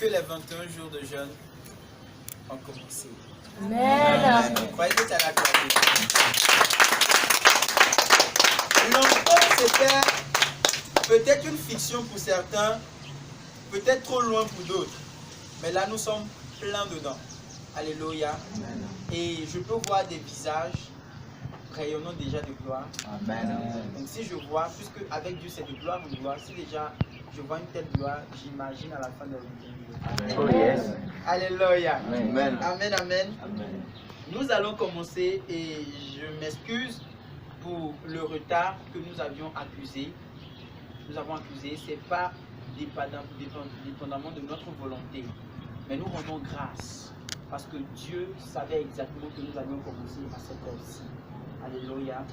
que les 21 jours de jeûne ont commencé. Amen. Vous croyez que ça l'a accordé? L'enfant, c'était peut-être une fiction pour certains, peut-être trop loin pour d'autres. Mais là, nous sommes pleins dedans. Alléluia. Et je peux voir des visages rayonnant déjà de gloire. Amen. Donc si je vois, puisque avec Dieu c'est de gloire en gloire, si déjà je vois une telle gloire, j'imagine à la fin de la vie. Oh yes. Alléluia. Amen. Amen, amen. Amen. Nous allons commencer et je m'excuse pour le retard que nous avions accusé. Nous avons accusé, c'est pas dépendamment de notre volonté. Mais nous rendons grâce parce que Dieu savait exactement que nous allions commencer à cette heure-ci. Alléluia.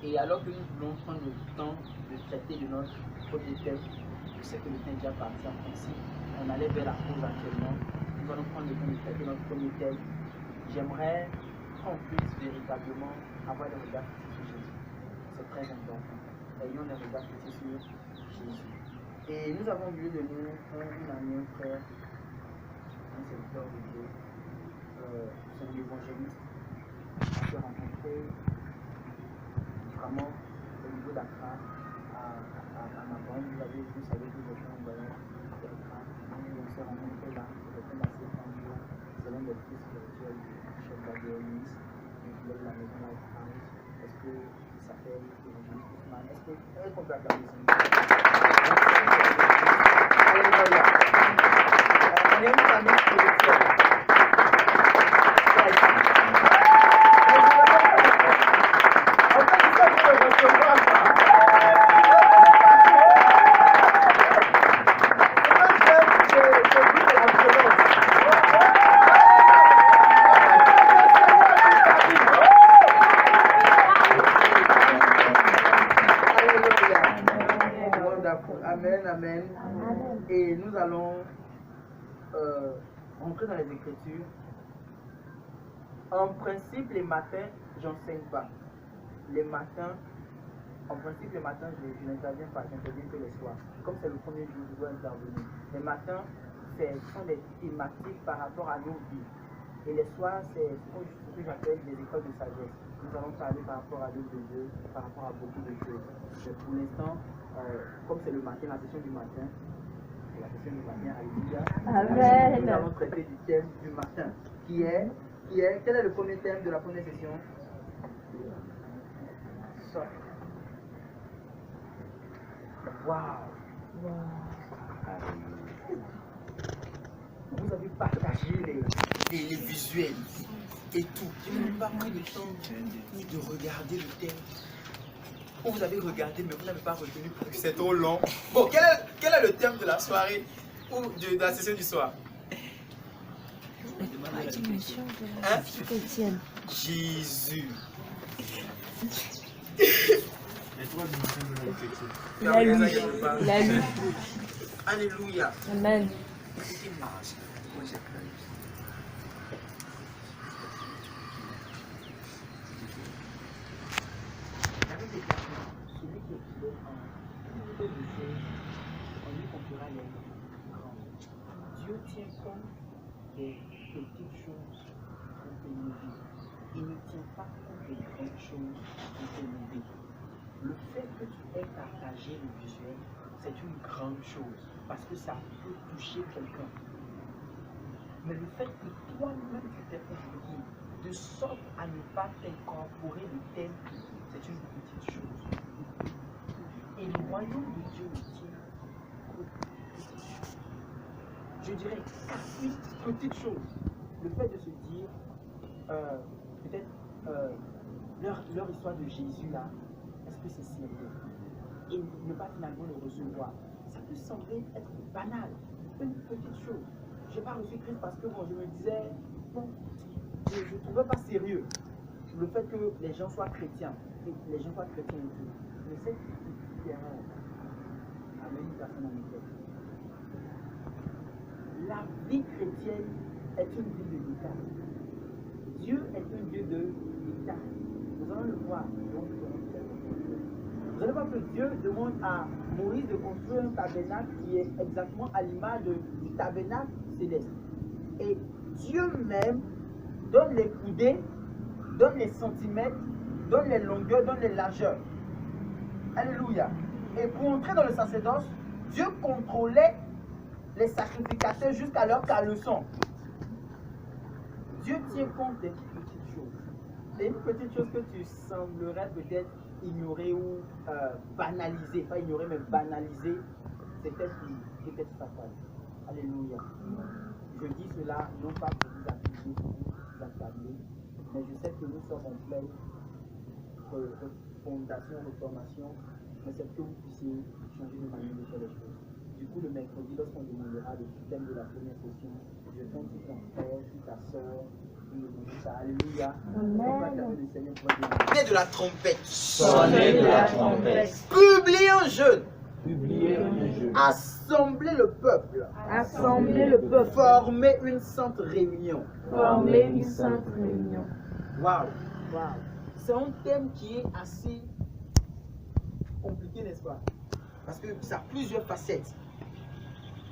Et alors que nous voulons prendre le temps de traiter de notre premier thème, je sais que le temps est déjà parti en principe, on allait vers la pause actuellement. Nous allons prendre le temps de traiter notre premier thème. J'aimerais qu'on puisse véritablement avoir le regard fixé sur Jésus. C'est très important. Ayons le regard fixé sur Jésus. Et nous avons vu de nous un ami, un frère, un serviteur de Dieu, c'est un évangéliste. On s'est rencontrés vraiment au niveau d'Accra, à ma bande. Vous savez que j'ai fait un voyage à Accra. On s'est rencontrés là, c'était quelqu'un d'assez humble. C'est l'un des plus spirituels du chef d'Adéonis, du club de la maison Lighthouse. Est-ce qu'il s'appelle Évangéliste Ousmane? Est-ce qu'on peut acclamer son nom? Alléluia. On est une famille spirituelle. Amen, amen. Et nous allons rentrer dans les Écritures. En principe, les matins, j'enseigne pas. Les matins, en principe, les matins, je n'interviens pas, j'interviens que les soirs. Comme c'est le premier jour, je dois intervenir. Les matins, ce sont des thématiques par rapport à nos vies. Et les soirs, c'est ce que j'appelle des écoles de sagesse. Nous allons parler par rapport à l'œuvre de Dieu, par rapport à beaucoup de choses. Mais pour l'instant, comme c'est le matin, la session du matin, c'est la session du matin, alléluia. Amen. Nous allons traiter du thème du matin, qui est, quel est le premier thème de la première session? Ça. Waouh. Vous avez partagé les visuels et tout. Je n'ai même pas pris le temps de regarder le thème. Ou vous avez regardé, mais vous n'avez pas retenu parce que c'est trop long. Bon, quel est le thème de la soirée ou de la session du soir? Hein? Jésus. La lu. La lu. Alléluia. Amen. Celui qui est en peu de choses, on lui confiera les grandes. Dieu tient compte des petites choses qu'on peut nous vivre. Il ne tient pas compte des grandes choses qu'on peut nous vivre. Le fait que tu aies partagé le visuel, c'est une grande chose parce que ça peut toucher quelqu'un. Mais le fait que toi-même tu t'es ouvert de sorte à ne pas t'incorporer le thème, c'est une petite chose. Et le royaume de Dieu ne tient que petites choses. Je dirais 4 petites choses. Le fait de se dire, peut-être leur histoire de Jésus là, est-ce que c'est sérieux? Et ne pas finalement le recevoir. Ça peut sembler être banal, une petite chose. Je n'ai pas reçu Christ parce que bon, je me disais, bon, je ne trouvais pas sérieux le fait que les gens soient chrétiens, et les gens soient chrétiens et tout. Mais cette petite erreur amène une personne en échec. La vie chrétienne est une vie de détail. Dieu est un Dieu de détail. Nous allons le voir. Vous n'allez pas que Dieu demande à Moïse de construire un tabernacle qui est exactement à l'image du tabernacle céleste. Et Dieu même donne les coudées, donne les centimètres, donne les longueurs, donne les largeurs. Alléluia. Et pour entrer dans le sacerdoce, Dieu contrôlait les sacrificateurs jusqu'à leur caleçon. Dieu tient compte des petites choses. C'est une petite chose que tu semblerais peut-être ignorer ou banaliser. Pas ignorer, mais banaliser. C'est peut-être fatal. Alléluia. Je dis cela non pas pour vous accuser, pour vous accabler, mais je sais que nous sommes en pleine fondation, reformation, mais c'est que vous puissiez changer de manière de faire les choses. Du coup, le mercredi, lorsqu'on demandera le thème de la première session, je compte sur ton frère, sur ta soeur, alléluia. Sonnez de la trompette. Sonnez de la trompette. Publiez un jeûne. Publiez un jeûne. Assembler le peuple. Assembler le peuple. Former une sainte réunion. Former une sainte réunion. Waouh, waouh. C'est un thème qui est assez compliqué, n'est-ce pas? Parce que ça a plusieurs facettes.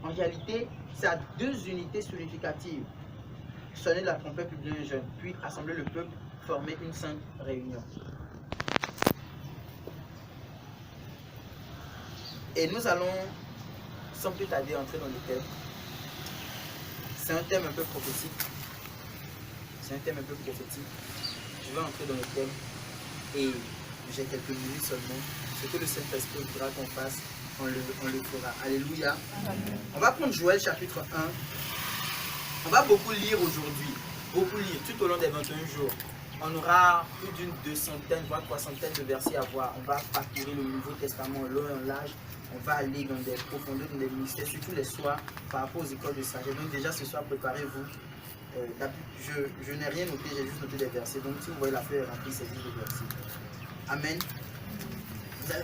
En réalité, ça a deux unités significatives. Sonner de la trompette, publier un jeûne, puis assembler le peuple, former une sainte réunion. Et nous allons, sans plus tarder, entrer dans le thème. C'est un thème un peu prophétique. C'est un thème un peu prophétique. Je vais entrer dans le thème et j'ai quelques minutes seulement. Ce que le Saint-Esprit voudra qu'on fasse, on le fera. Alléluia. Amen. On va prendre Joël chapitre 1. On va beaucoup lire aujourd'hui. Beaucoup lire tout au long des 21 jours. On aura plus d'une 200aine, voire 300aine de versets à voir. On va parcourir le Nouveau Testament en long et en large. On va aller dans des profondeurs, dans des mystères, surtout les soirs par rapport aux écoles de sagesse. Donc déjà ce soir, préparez-vous. Je n'ai rien noté, j'ai juste noté des versets. Donc si vous voyez la feuille remplie, c'est juste des versets. Amen.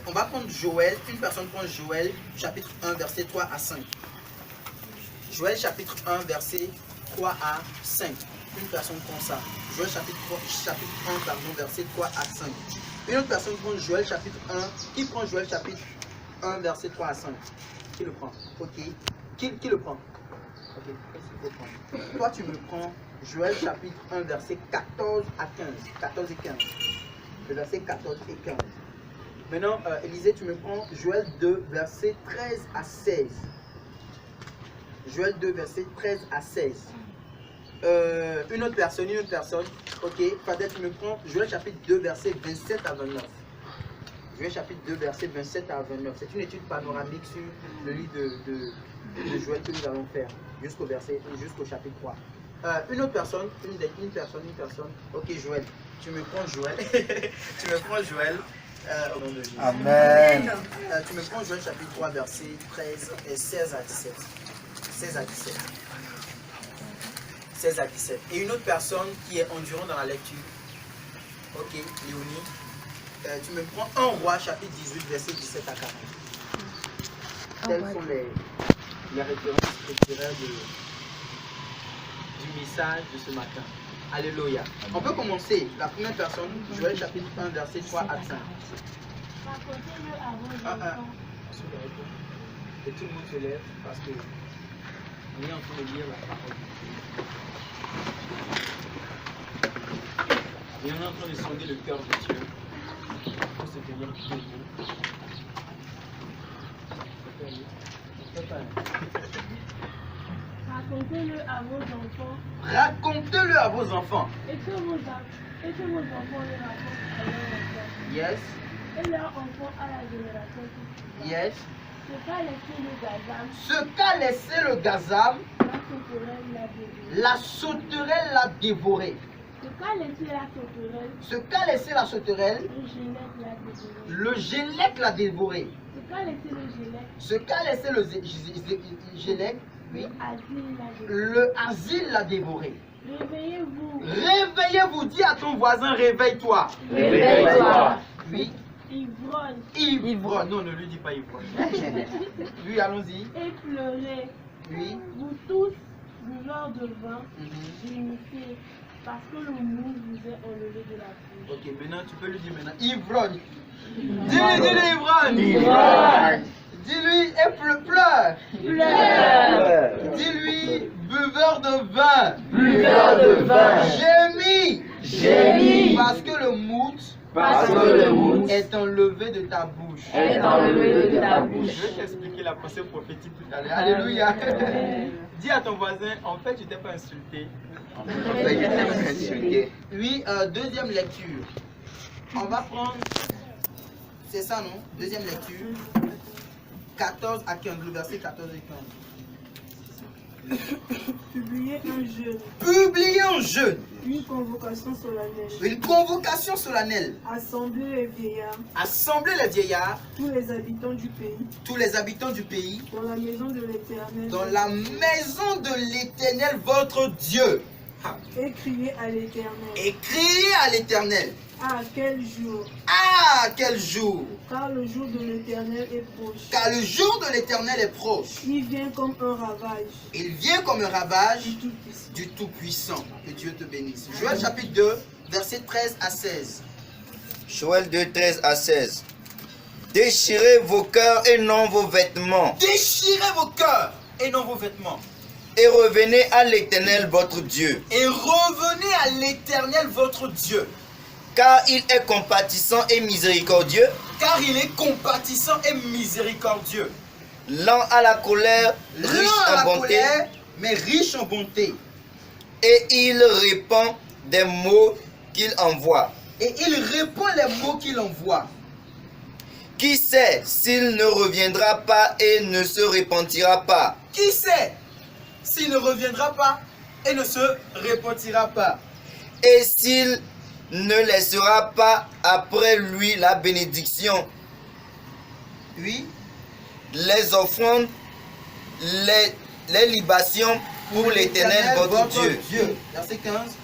On va prendre Joël. Une personne prend Joël, chapitre 1, verset 3 à 5. Joël, chapitre 1, verset 3 à 5. Une personne prend ça. Joël, chapitre 1, pardon, verset 3 à 5. Une autre personne prend Joël, chapitre 1. Qui prend Joël, chapitre 1, verset 3 à 5? Qui le prend? Ok. Qui le prend? Ok. Qu'est-ce qu'il faut prendre? Toi, tu me prends Joël, chapitre 1, verset 14 à 15. 14 et 15. Le verset 14 et 15. Maintenant, Élisée, tu me prends Joël 2, verset 13 à 16. Joël 2, verset 13 à 16. Une autre personne. Ok, Fadel, tu me prends Joël chapitre 2, verset 27 à 29. Joël chapitre 2, verset 27 à 29. C'est une étude panoramique sur le livre de Joël que nous allons faire jusqu'au chapitre 3. Une autre personne, une personne. Ok, Joël, tu me prends Joël. Tu me prends Joël. Au nom de Jésus. Amen. Tu me prends Joël chapitre 3, verset 13 et 16 à 17. 16 à 17. 16 à 17. Et une autre personne qui est endurant dans la lecture. Ok, Léonie. Tu me prends 1 Roi chapitre 18, verset 17 à 40. Telles sont les références scripturaires du message de ce matin. Alléluia. On peut commencer. La première personne, Joël chapitre 1, verset 3 à 5. Racontez-le à vos enfants. Et tout le monde se lève parce que on est en train de lire la parole de Dieu. Et on est en train de sonder le cœur de Dieu pour se tenir debout. Racontez-le à vos enfants. Racontez-le à vos enfants. Et que vos enfants le racontent à leurs enfants. Yes. Et leurs enfants à la génération qui suivra. Yes. Ce qu'a laissé le gazam, Ce qu'a laissé le gazam, la sauterelle l'a dévoré. la sauterelle l'a dévoré. Ce qu'a laissé la sauterelle, Le gélec l'a dévoré. le gélec l'a dévoré. Ce qu'a laissé le gélec, oui, le asile l'a dévoré. Réveillez-vous. Réveillez-vous, dis à ton voisin, réveille-toi. Réveille-toi. Oui, Ivrogne. ivrogne. Non, ne lui dis pas ivrogne. Oui, allons-y. Et pleurez. Oui. Vous tous, buveurs de vin, Mhm. unifiés. Parce que le mou vous est enlevé de la bouche. Ok, maintenant tu peux lui dire maintenant. Ivrogne. Dis-lui ivrogne. Dis-lui pleure. Dis-lui buveur de vin. Gémis. Parce que le mout est enlevé de ta bouche. Je vais t'expliquer la pensée prophétique tout à l'heure. Alléluia. Dis à ton voisin, en fait, tu t'es pas insulté. Oui, deuxième lecture. On va prendre, c'est ça non? Deuxième lecture. 14 à 15, le verset 14 et 15. Publiez un jeûne. Une convocation solennelle. Une convocation solennelle. Assembler les vieillards. Assembler les vieillards. Tous les habitants du pays. Dans la maison de l'Éternel. Votre Dieu. Et crier à l'Éternel. À quel jour? Car le jour de l'Éternel est proche. Il vient comme un ravage. Du Tout-Puissant. Que Dieu te bénisse. Joël chapitre 2, versets 13 à 16. Joël 2, 13 à 16. Déchirez vos cœurs et non vos vêtements. Et revenez à l'Éternel votre Dieu. Car il est compatissant et miséricordieux. Lent à la colère, mais riche en bonté. Et il répand des mots qu'il envoie. Qui sait s'il ne reviendra pas et ne se repentira pas? Qui sait s'il ne reviendra pas et ne se repentira pas? Et s'il ne laissera pas après lui la bénédiction? Oui. Les offrandes, les libations pour l'Éternel votre Dieu. Verset 15.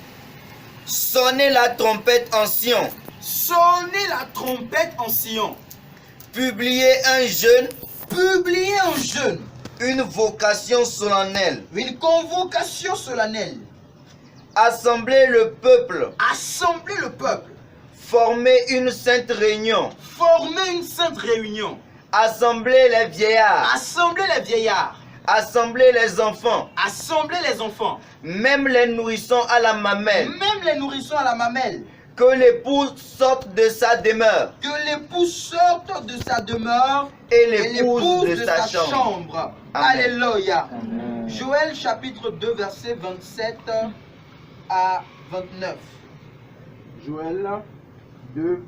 Sonnez la trompette en Sion. Publiez un jeûne. Une vocation solennelle. Une convocation solennelle. Assemblez le peuple. Formez une sainte réunion. Assemblez les vieillards. Assemblez les enfants. Même les nourrissons à la mamelle. Que l'époux sorte de sa demeure. Et l'épouse de sa chambre. Amen. Alléluia. Amen. Joël chapitre 2 verset 27 à 29. Joël 2,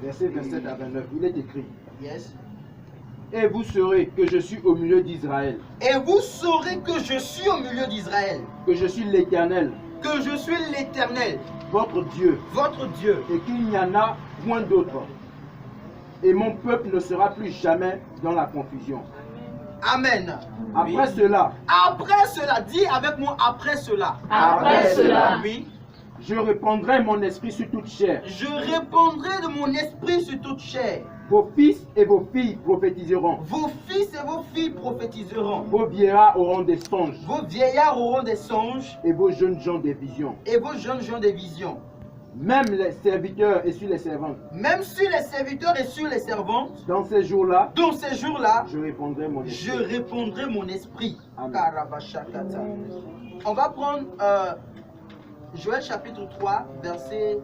verset 27 à 29. Il est écrit. Yes. Et vous saurez que je suis au milieu d'Israël. Que je suis l'Éternel. Votre Dieu. Et qu'il n'y en a point d'autre. Et mon peuple ne sera plus jamais dans la confusion. Amen. Après cela. Dis avec moi après cela. Oui. Je répandrai mon esprit sur toute chair. Je répandrai de mon esprit sur toute chair. Vos fils et vos filles prophétiseront. Vos fils et vos filles prophétiseront. Vos vieillards auront des songes. Vos vieillards auront des songes. Et vos jeunes gens des visions. Et vos jeunes gens des visions. Même les serviteurs et sur les servantes. Même sur les serviteurs et sur les servantes. Dans ces jours-là. Je répandrai mon esprit. Je répandrai mon esprit. Amen. On va prendre Joël chapitre 3, versets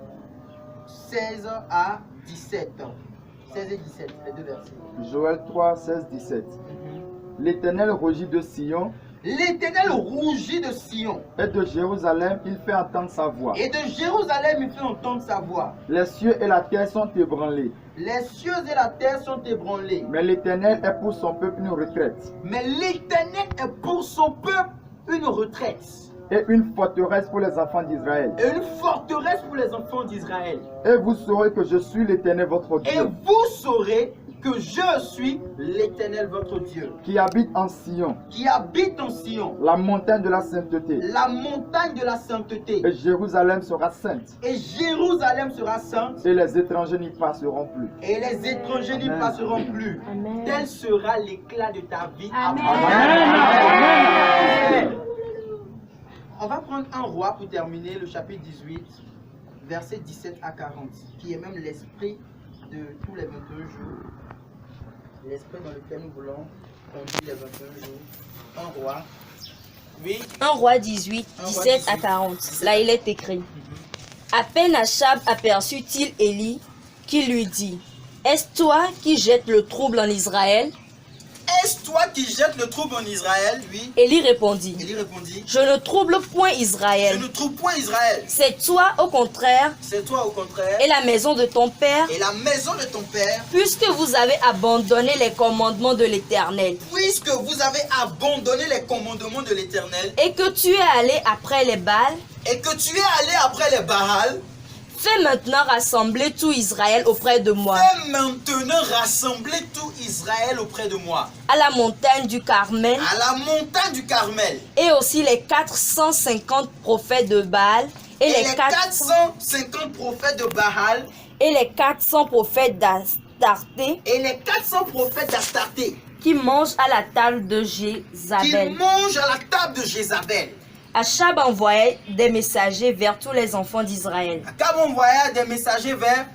16 à 17. 16 et 17, les deux versets. Joël 3, 16, 17. L'Éternel rougit de Sion. L'Éternel rougit de Sion. Et de Jérusalem, il fait entendre sa voix. Et de Jérusalem, il fait entendre sa voix. Les cieux et la terre sont ébranlés. Les cieux et la terre sont ébranlés. Mais l'Éternel est pour son peuple une retraite. Mais l'Éternel est pour son peuple une retraite. Et une forteresse pour les enfants d'Israël. Et une forteresse pour les enfants d'Israël. Et vous saurez que je suis l'Éternel votre Dieu. Et vous saurez que je suis l'Éternel votre Dieu. Qui habite en Sion. Qui habite en Sion. La montagne de la sainteté. La montagne de la sainteté. Et Jérusalem sera sainte. Et Jérusalem sera sainte. Et les étrangers n'y passeront plus. Et les étrangers n'y passeront plus. Amen. Tel sera l'éclat de ta vie. Amen. Amen. On va prendre un roi pour terminer le chapitre 18, versets 17 à 40, qui est même l'esprit de tous les 21 jours. L'esprit dans lequel nous voulons conduire les 21 jours. Un roi. Oui. 1 roi 18, 17 à 40. Là, il est écrit. À peine Achab aperçut-il Élie, qui lui dit, est-ce toi qui jettes le trouble en Israël? Est-ce toi qui jettes le trouble en Israël? Oui. Élie répondit, Élie répondit, je ne trouble point je Israël. ne trouve point Israël. C'est toi, au contraire, C'est toi au contraire. et la maison de ton père, Et la maison de ton père, puisque vous avez abandonné les commandements de l'Éternel, puisque vous avez abandonné les commandements de l'Éternel, et que tu es allé après les Baals, et que tu es allé après les Baals, fais maintenant rassembler tout Israël auprès de moi, fais maintenant rassembler tout Israël auprès de moi, à la montagne du Carmel, à la montagne du Carmel, et aussi les 450 prophètes de Baal, et et les les 400 450 prophètes de Baal, et les 400 prophètes d'Astarté et les 400 prophètes d'Astarté, qui mangent à la table de qui Jézabel. mangent à la table de Jézabel. Achab envoyait des messagers vers tous les enfants d'Israël. Akab envoya des messagers vers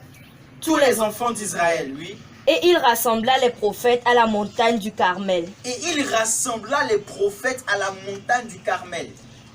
tous les enfants d'Israël, oui. Et il rassembla les prophètes à la montagne du Carmel. Et il rassembla les prophètes à la montagne du Carmel.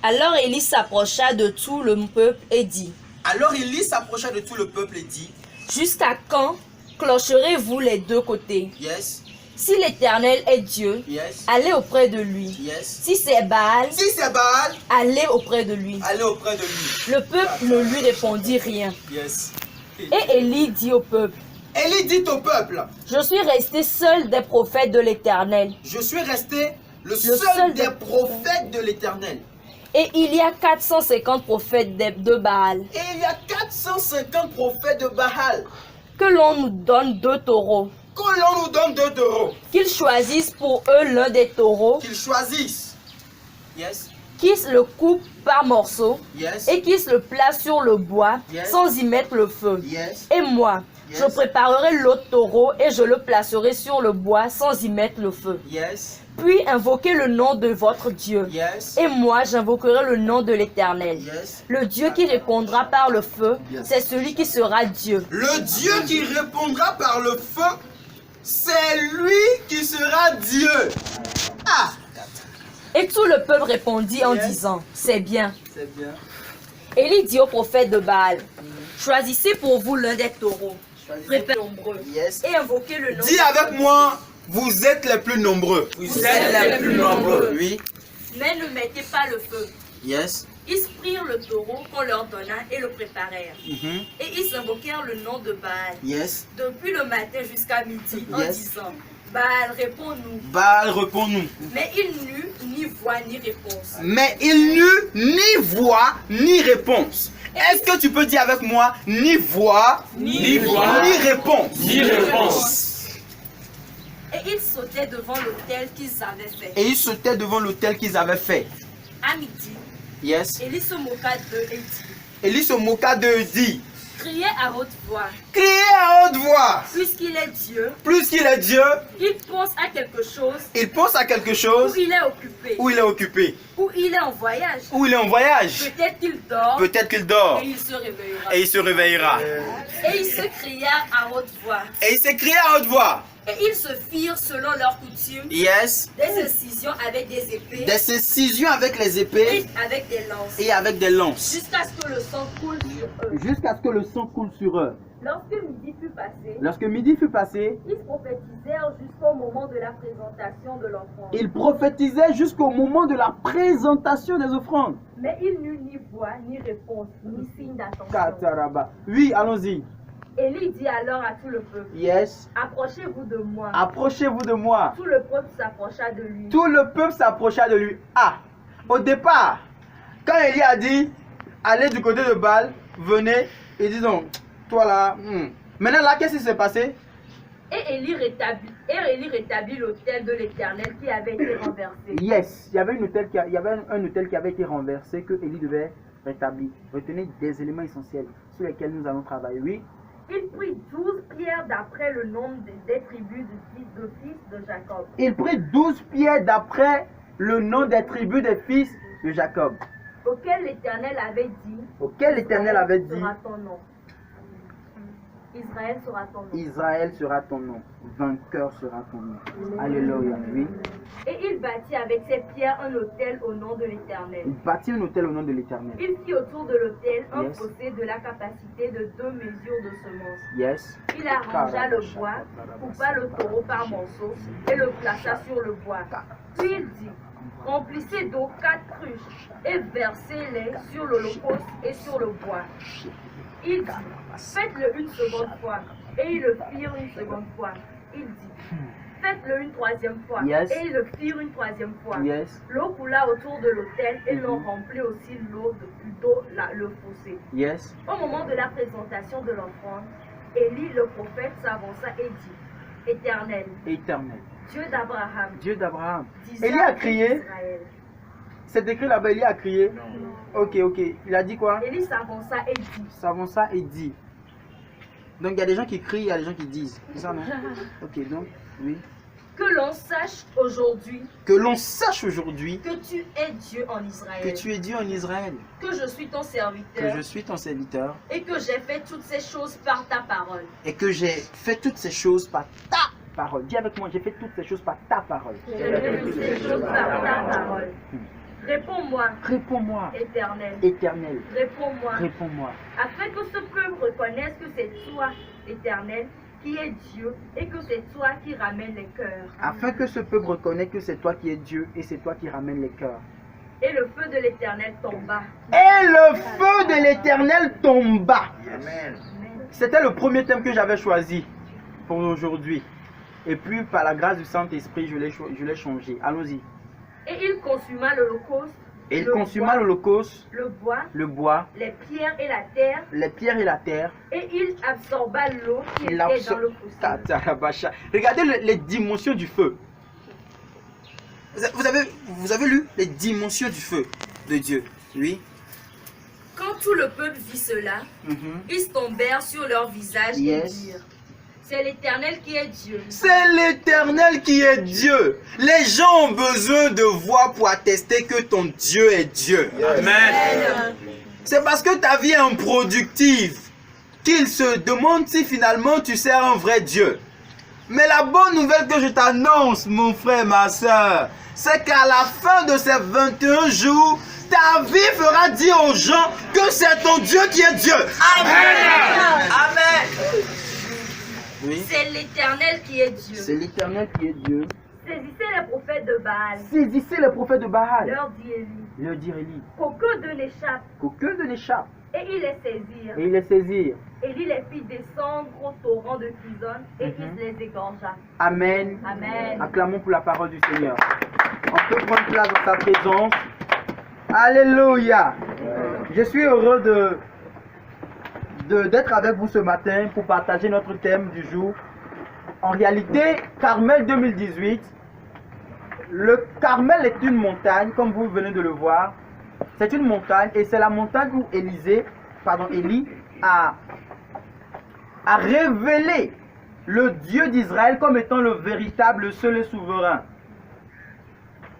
Alors Élie s'approcha de tout le peuple et dit, Alors Élie s'approcha de tout le peuple et dit, jusqu'à quand clocherez-vous les deux côtés? yes, Si l'Éternel est Dieu, yes, allez auprès de lui. yes. Si c'est Baal, Si c'est Baal, allez auprès de lui. allez auprès de lui. Le peuple ne lui répondit rien. Yes. Et Élie dit au peuple, Élie dit au peuple, je suis resté seul des prophètes de l'Éternel. je suis resté le seul seul des des prophètes de l'Éternel. Et il y a 450 prophètes de Baal. Et il y a 450 prophètes de Baal. Que l'on nous donne 2 taureaux. Que l'on nous donne 2 taureaux, Qu'ils choisissent pour eux l'un des taureaux, qu'ils choisissent. Yes, qu'ils le coupent par morceaux yes, et qu'ils le placent sur le bois Yes. sans y mettre le feu. yes, Et moi, Yes. je préparerai l'autre taureau et je le placerai sur le bois sans y mettre le feu. yes, Puis invoquez le nom de votre Dieu. yes, Et moi, j'invoquerai le nom de l'Éternel. yes. Le Dieu qui répondra par le feu, Yes. c'est celui qui sera Dieu. Le Dieu qui répondra par le feu, c'est lui qui sera Dieu. Ah, Et tout le peuple répondit en Yes. disant, c'est bien. c'est bien. Élie dit au prophète de Baal, choisissez pour vous l'un des taureaux, préparez nombreux, Yes. et invoquez le nom. Dis avec moi, vous êtes les plus nombreux. Vous êtes les plus nombreux. Oui. Mais ne mettez pas le feu. Yes. Ils prirent le taureau qu'on leur donna et le préparèrent. Mhm. Et ils invoquèrent le nom de Baal Yes. depuis le matin jusqu'à midi en Yes. disant, Baal, réponds-nous. Baal, réponds-nous. Mais il n'eut ni voix ni réponse. Mais il n'eut ni voix ni réponse. Est-ce que tu peux dire avec moi, ni voix, Ni voix, ni réponse. ni réponse. Et ils sautaient devant l'autel qu'ils avaient fait. Et ils sautaient devant l'autel qu'ils avaient fait. À midi, Yes. Élie se moqua d'eux et dit, Élie se moqua d'eux et dit, criez à haute voix, criez à haute voix. puisqu'il est Dieu, Plus qu'il est Dieu, il pense à quelque chose, il pense à quelque où chose il est occupé, où il est occupé, où il est en voyage. où il est en voyage. Peut-être qu'il dort Peut-être qu'il dort et il se réveillera. et il se réveillera. Et ils se crièrent à haute voix. Et il s'est crié à haute voix. Et ils se firent selon leur coutume Yes. des incisions avec des épées Des incisions avec les et épées avec des lances, et avec des lances. jusqu'à ce que le sang coule sur eux. Jusqu'à ce que le sang coule sur eux. Lorsque midi fut passé, Lorsque midi fut passé, ils prophétisèrent jusqu'au moment de la présentation de l'offrande. ils prophétisaient jusqu'au moment de la présentation des offrandes. Mais il n'eut ni voix, ni réponse, ni signe d'attention. Kataraba. Oui, allons-y. Élie dit alors à tout le peuple, Yes. approchez-vous de moi. Approchez-vous de moi. Tout le peuple s'approcha de lui. Tout le peuple s'approcha de lui. Ah, au départ, quand Élie a dit, allez du côté de Baal, venez, et disons, toi là, Maintenant là, qu'est-ce qui s'est passé? Et Élie rétablit l'autel de l'Éternel qui avait été renversé. Yes, il y avait un autel qui avait été renversé que Élie devait rétablir. Retenez des éléments essentiels sur lesquels nous allons travailler. Oui. Il prit 12 pierres d'après le nombre des tribus de fils de Jacob. Il prit 12 pierres d'après le nom des tribus des fils de Jacob. auquel l'Éternel avait dit, auquel l'Éternel avait dit, sera ton nom. Israël sera ton nom. Israël sera ton nom, vainqueur sera ton nom. Alléluia, oui. Et il bâtit avec ses pierres un autel au nom de l'Éternel. Il bâtit un autel au nom de l'Éternel. Il fit autour de l'autel un Yes. fossé de la capacité de 2 mesures de semences. Yes. Il arrangea le bois, coupa le taureau par morceaux et le plaça sur le bois. Puis il dit, remplissez d'eau 4 cruches et versez-les sur l'holocauste et sur le bois. Il dit, faites-le une seconde fois. Et ils le firent une seconde fois. Il dit, faites-le une troisième fois. Yes. Et ils le firent une troisième fois. Yes. L'eau coula autour de l'autel et l'on remplit aussi le fossé. Yes. Au moment de la présentation de l'offrande, Élie le prophète s'avança et dit, Éternel, Éternel. Dieu d'Abraham, Dieu d'Abraham. d'Isaac Élie a et crié. d'Israël. C'est écrit là-bas, Élie a crié. Ok. Il a dit quoi? Élie s'avança et dit, S'avança et dit. Donc il y a des gens qui crient, il y a des gens qui disent. C'est ça, non? Ok, donc, oui. que l'on sache aujourd'hui Que l'on sache aujourd'hui que tu es Dieu en Israël, que tu es Dieu en Israël, que je suis ton que serviteur je suis ton serviteur et que j'ai fait toutes ces choses par ta parole. et que j'ai fait toutes ces choses par ta parole. Dis avec moi, j'ai fait toutes ces choses par ta parole. J'ai fait toutes ces choses par ta parole. Réponds-moi, Réponds-moi, Éternel. Éternel. Réponds-moi, Réponds-moi. afin que ce peuple reconnaisse que c'est toi, Éternel, qui es Dieu et que c'est toi qui ramènes les cœurs. Afin que ce peuple reconnaisse que c'est toi qui es Dieu et c'est toi qui ramène les cœurs. Et le feu de l'Éternel tomba. Et le feu de l'Éternel tomba. Amen. C'était le premier thème que j'avais choisi pour aujourd'hui. Et puis, par la grâce du Saint-Esprit, je l'ai changé. Allons-y. Et il consuma l'holocauste, Et il le consuma bois, l'holocauste, le bois, le bois, les pierres et la terre, les pierres et la terre. et il absorba l'eau qui Il était dans le Ta- fossé. ta- bacha. Regardez les dimensions du feu. Vous avez lu les dimensions du feu de Dieu? Oui. Quand tout le peuple vit cela, ils tombèrent sur leur visage Yes. et dirent, c'est l'Éternel qui est Dieu. C'est l'Éternel qui est Dieu. Les gens ont besoin de voir pour attester que ton Dieu est Dieu. Amen. C'est parce que ta vie est improductive qu'ils se demandent si finalement tu sers un vrai Dieu. Mais la bonne nouvelle que je t'annonce, mon frère, ma soeur, c'est qu'à la fin de ces 21 jours, ta vie fera dire aux gens que c'est ton Dieu qui est Dieu. Amen. Amen. Oui. C'est l'Éternel qui est Dieu. C'est l'Éternel qui est Dieu. Saisissez les prophètes de Baal. Saisissez les prophètes de Baal. Leur dit Élie, Leur dire Élie, qu'aucun d'eux n'échappe. qu'aucun de l'échappe. Et ils les saisirent. Et il les saisir. Élie les fit descendre au torrent de Kison et il les égorgea. Amen. Amen. Acclamons pour la parole du Seigneur. On peut prendre place dans sa présence. Alléluia. Je suis heureux d'être avec vous ce matin pour partager notre thème du jour. En réalité, Carmel 2018, le Carmel est une montagne, comme vous venez de le voir. C'est une montagne et c'est la montagne où Élie a révélé le Dieu d'Israël comme étant le véritable, seul et souverain.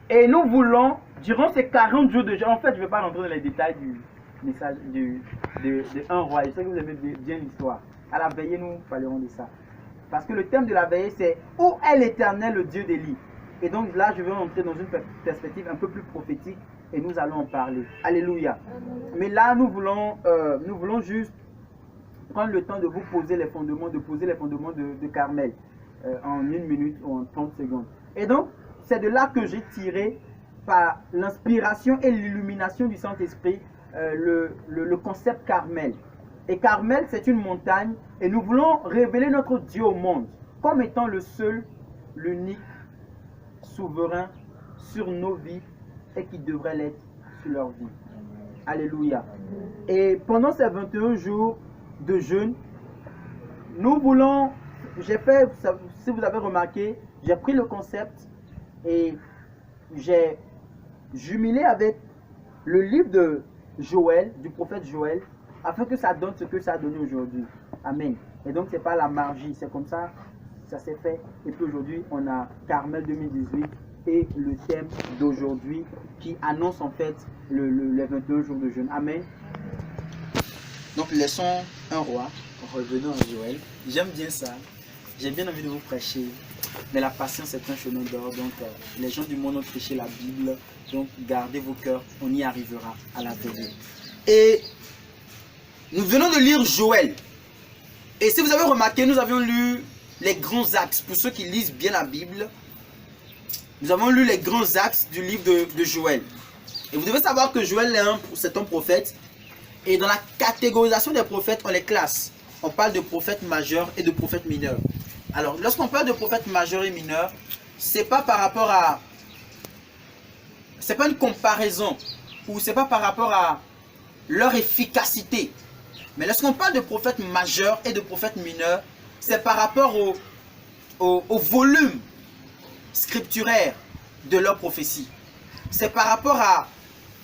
Et nous voulons, durant ces 40 jours de jeûne, en fait, je ne vais pas rentrer dans les détails du message de 1 roi. Je sais que vous aimez bien l'histoire. À la veillée, nous parlerons de ça. Parce que le thème de la veillée, c'est où est l'Éternel, le Dieu d'Élie. Et donc là, je vais entrer dans une perspective un peu plus prophétique et nous allons en parler. Alléluia. Mais là, nous voulons juste prendre le temps de vous poser les fondements, de Carmel en 1 minute ou en 30 secondes. Et donc, c'est de là que j'ai tiré par l'inspiration et l'illumination du Saint-Esprit le concept Carmel. Et Carmel, c'est une montagne et nous voulons révéler notre Dieu au monde comme étant le seul, l'unique, souverain sur nos vies et qui devrait l'être sur leur vie. Alléluia. Et pendant ces 21 jours de jeûne, nous voulons, j'ai fait, si vous avez remarqué, j'ai pris le concept et j'ai jumelé avec le livre de Joël, du prophète Joël, afin que ça donne ce que ça a donné aujourd'hui. Amen. Et donc, c'est pas la magie, c'est comme ça, ça s'est fait. Et puis aujourd'hui, on a Carmel 2018 et le thème d'aujourd'hui qui annonce en fait les 21 jours de jeûne. Amen. Donc laissons un roi, revenons à Joël. J'aime bien ça, j'ai bien envie de vous prêcher, mais la patience est un chemin d'or, donc les gens du monde ont prêché la Bible, donc gardez vos cœurs, on y arrivera à la vérité. Et nous venons de lire Joël, et si vous avez remarqué, nous avions lu les grands axes, pour ceux qui lisent bien la Bible, nous avons lu les grands axes du livre de Joël. Et vous devez savoir que Joël c'est un prophète. Et dans la catégorisation des prophètes, on les classe. On parle de prophètes majeurs et de prophètes mineurs. Alors, lorsqu'on parle de prophètes majeurs et mineurs, c'est pas par rapport à... C'est pas une comparaison. Ou c'est pas par rapport à leur efficacité. Mais lorsqu'on parle de prophètes majeurs et de prophètes mineurs, c'est par rapport au volume scripturaire de leur prophétie. C'est par rapport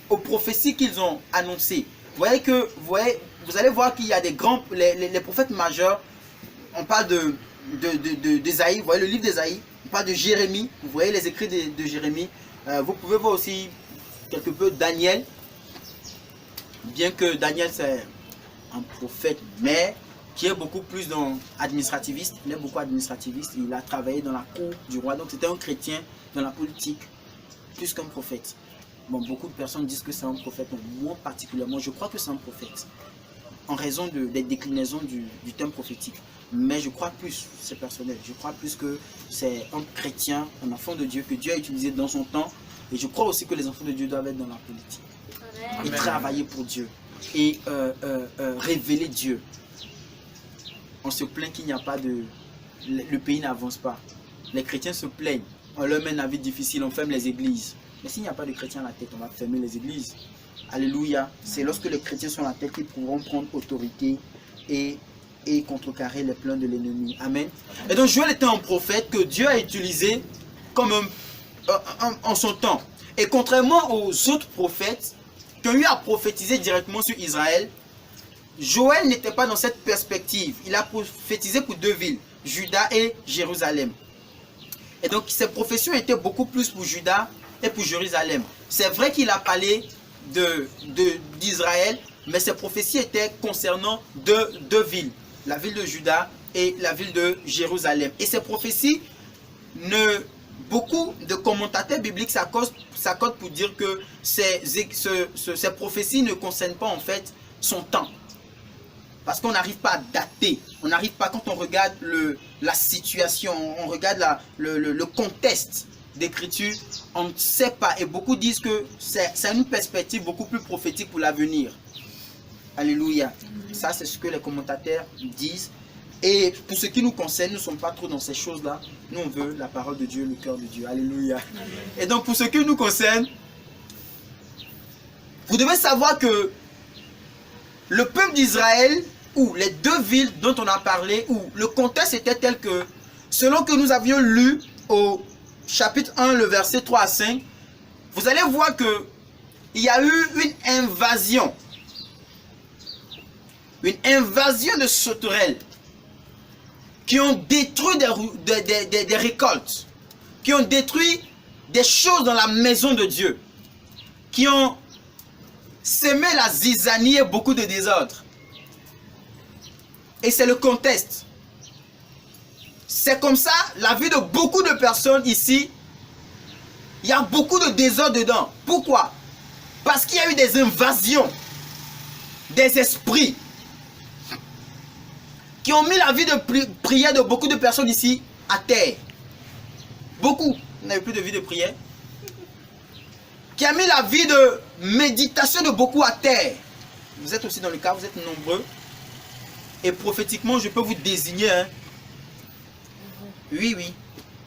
aux prophéties qu'ils ont annoncées. Vous allez voir qu'il y a des grands, les prophètes majeurs, on parle d'Ésaïe, vous voyez le livre d'Ésaïe, on parle de Jérémie, vous voyez les écrits de Jérémie, vous pouvez voir aussi quelque peu Daniel, bien que Daniel c'est un prophète, mais qui est beaucoup plus administrativiste, il est beaucoup administrativiste, il a travaillé dans la cour du roi, donc c'était un chrétien dans la politique, plus qu'un prophète. Bon, beaucoup de personnes disent que c'est un prophète, mais moi particulièrement, je crois que c'est un prophète, en raison des déclinaisons du thème prophétique. Mais je crois plus, c'est personnel, je crois plus que c'est un chrétien, un enfant de Dieu, que Dieu a utilisé dans son temps, et je crois aussi que les enfants de Dieu doivent être dans la politique, et travailler pour Dieu, et révéler Dieu. On se plaint qu'il n'y a pas le pays n'avance pas. Les chrétiens se plaignent, on leur met la vie difficile, on ferme les églises. Mais s'il n'y a pas de chrétiens à la tête, on va fermer les églises. Alléluia. C'est lorsque les chrétiens sont à la tête qu'ils pourront prendre autorité et contrecarrer les plans de l'ennemi. Amen. Et donc Joël était un prophète que Dieu a utilisé comme en son temps. Et contrairement aux autres prophètes qui ont eu à prophétiser directement sur Israël, Joël n'était pas dans cette perspective. Il a prophétisé pour deux villes, Juda et Jérusalem. Et donc ses professions étaient beaucoup plus pour Juda et pour Jérusalem. C'est vrai qu'il a parlé d'Israël, mais ses prophéties étaient concernant deux villes, la ville de Juda et la ville de Jérusalem. Et ces prophéties, beaucoup de commentateurs bibliques s'accordent pour dire que ces prophéties ne concernent pas en fait son temps. Parce qu'on n'arrive pas à dater, on n'arrive pas, quand on regarde la situation, on regarde le contexte d'écriture, on ne sait pas. Et beaucoup disent que c'est une perspective beaucoup plus prophétique pour l'avenir. Alléluia. Ça, c'est ce que les commentateurs disent. Et pour ce qui nous concerne, nous ne sommes pas trop dans ces choses-là. Nous, on veut la parole de Dieu, le cœur de Dieu. Alléluia. Et donc, pour ce qui nous concerne, vous devez savoir que le peuple d'Israël, ou les deux villes dont on a parlé, où le contexte était tel que, selon que nous avions lu au chapitre 1, le verset 3 à 5, vous allez voir que il y a eu une invasion de sauterelles qui ont détruit des récoltes, qui ont détruit des choses dans la maison de Dieu, qui ont sémé la zizanie et beaucoup de désordre. Et c'est le contexte. C'est comme ça la vie de beaucoup de personnes ici. Il y a beaucoup de désordre dedans. Pourquoi? Parce qu'il y a eu des invasions des esprits qui ont mis la vie de prière de beaucoup de personnes ici à terre. Beaucoup n'avaient plus de vie de prière. Qui a mis la vie de méditation de beaucoup à terre. Vous êtes aussi dans le cas, vous êtes nombreux. Et prophétiquement, je peux vous désigner. Hein. Oui, oui.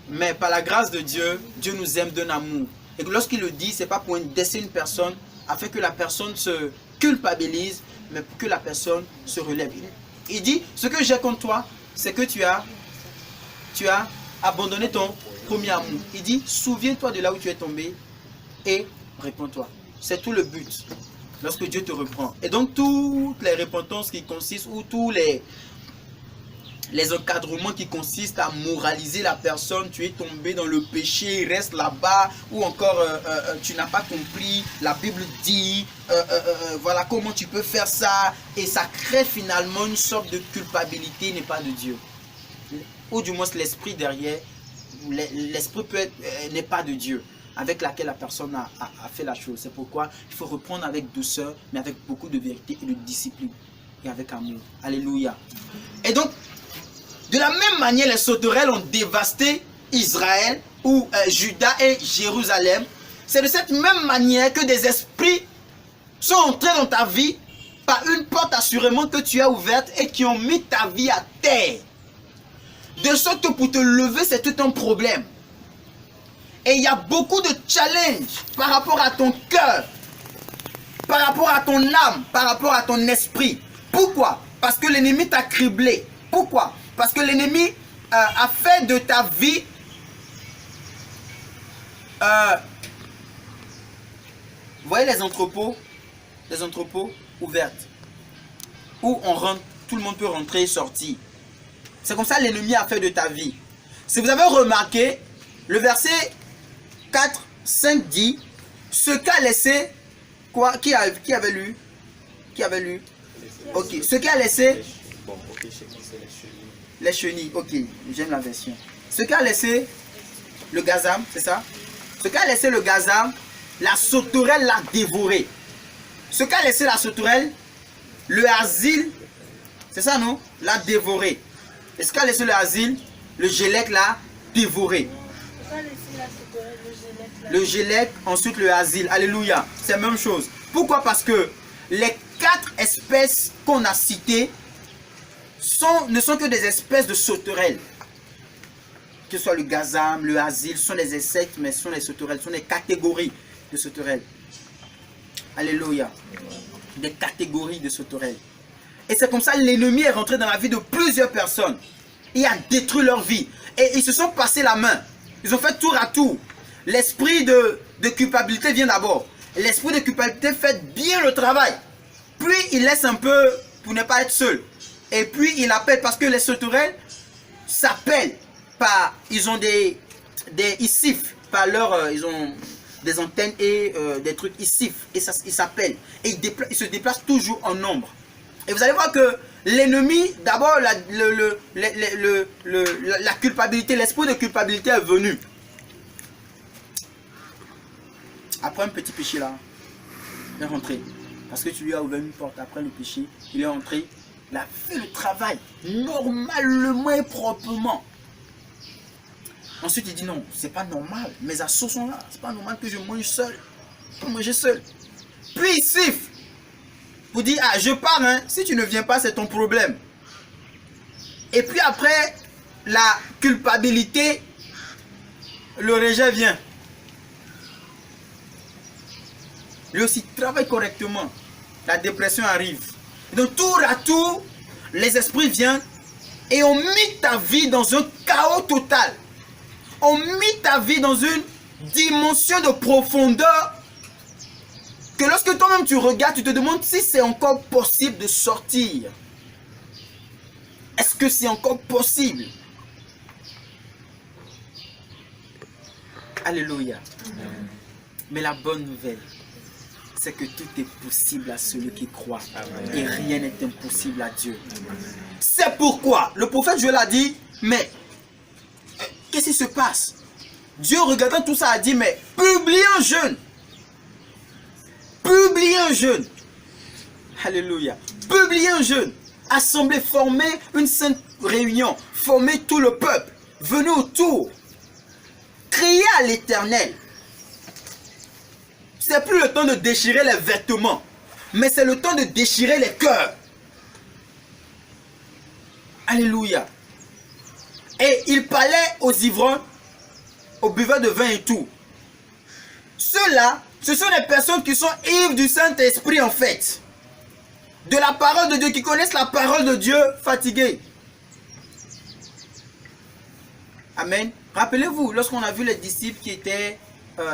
Mais par la grâce de Dieu, Dieu nous aime d'un amour. Et lorsqu'il le dit, ce n'est pas pour indexer une personne, afin que la personne se culpabilise, mais pour que la personne se relève. Il dit, ce que j'ai contre toi, c'est que tu as abandonné ton premier amour. Il dit, souviens-toi de là où tu es tombé et réponds-toi. C'est tout le but. Lorsque Dieu te reprend. Et donc toutes les repentances qui consistent, ou tous les encadrements qui consistent à moraliser la personne, tu es tombé dans le péché, reste là-bas, ou encore tu n'as pas compris, la Bible dit, voilà comment tu peux faire ça, et ça crée finalement une sorte de culpabilité, n'est pas de Dieu. Ou du moins l'esprit derrière, l'esprit n'est pas de Dieu, avec laquelle la personne a fait la chose. C'est pourquoi il faut reprendre avec douceur, mais avec beaucoup de vérité et de discipline, et avec amour. Alléluia. Et donc, de la même manière, les sauterelles ont dévasté Israël, ou Juda et Jérusalem. C'est de cette même manière que des esprits sont entrés dans ta vie par une porte assurément que tu as ouverte et qui ont mis ta vie à terre. De sorte que pour te lever, c'est tout un problème. Et il y a beaucoup de challenges par rapport à ton cœur, par rapport à ton âme, par rapport à ton esprit. Pourquoi? Parce que l'ennemi t'a criblé. Pourquoi? Parce que l'ennemi a fait de ta vie vous voyez les entrepôts ouvertes où on rentre, tout le monde peut rentrer et sortir. C'est comme ça que l'ennemi a fait de ta vie. Si vous avez remarqué, le verset 4, 5 dit ce qu'a laissé quoi? Qui avait lu? Qui avait lu? Ok, ce qu'a laissé les chenilles, ok, j'aime la version. Ce qu'a laissé le gazam, c'est ça? Ce qu'a laissé le gazam, la sauterelle l'a dévoré. Ce qu'a laissé la sauterelle, le asile, c'est ça non? L'a dévoré. Et ce qu'a laissé le asile, le gélec l'a dévoré. Le gélec, ensuite le asile. Alléluia. C'est la même chose. Pourquoi? Parce que les 4 espèces qu'on a citées ne sont que des espèces de sauterelles. Que ce soit le gazam, le asile, ce sont des insectes, mais ce sont les sauterelles, ce sont des catégories de sauterelles. Alléluia. Des catégories de sauterelles. Et c'est comme ça que l'ennemi est rentré dans la vie de plusieurs personnes. Il a détruit leur vie. Et ils se sont passés la main. Ils ont fait tour à tour. L'esprit de culpabilité vient d'abord. L'esprit de culpabilité fait bien le travail. Puis il laisse un peu pour ne pas être seul. Et puis il appelle, parce que les sauterelles s'appellent par, ils ont ils sifflent par leur, ils ont des antennes et des trucs, ils sifflent et ça, ils s'appellent. Et ils se déplacent toujours en nombre. Et vous allez voir que l'ennemi, d'abord la culpabilité, l'esprit de culpabilité est venu. Après un petit péché là, il est rentré. Parce que tu lui as ouvert une porte après le péché, il est rentré. Il a fait le travail normalement et proprement. Ensuite, il dit non, c'est pas normal. Mes assos sont là. C'est pas normal que je mange seul. Je peux manger seul. Puis il siffle. Pour dire, ah, je pars, hein. Si tu ne viens pas, c'est ton problème. Et puis après, la culpabilité, le rejet vient. Lui aussi travaille correctement. La dépression arrive. Donc tour à tour, les esprits viennent et ont mis ta vie dans un chaos total. On mis ta vie dans une dimension de profondeur que lorsque toi-même tu regardes, tu te demandes si c'est encore possible de sortir. Est-ce que c'est encore possible? Alléluia. Mais la bonne nouvelle, c'est que tout est possible à celui qui croit. Et rien n'est impossible à Dieu. C'est pourquoi le prophète Joël a dit, mais qu'est-ce qui se passe? Dieu, regardant tout ça, a dit, mais publiez un jeûne. Publiez un jeûne. Alléluia. Publiez un jeûne. Assemblez, formez une sainte réunion. Formez tout le peuple. Venez autour. Criez à l'Éternel. C'est plus le temps de déchirer les vêtements, mais c'est le temps de déchirer les cœurs. Alléluia. Et il parlait aux ivrognes, aux buveurs de vin et tout. Ceux-là, ce sont des personnes qui sont ivres du Saint-Esprit en fait. De la parole de Dieu, qui connaissent la parole de Dieu fatigués. Amen. Rappelez-vous, lorsqu'on a vu les disciples qui étaient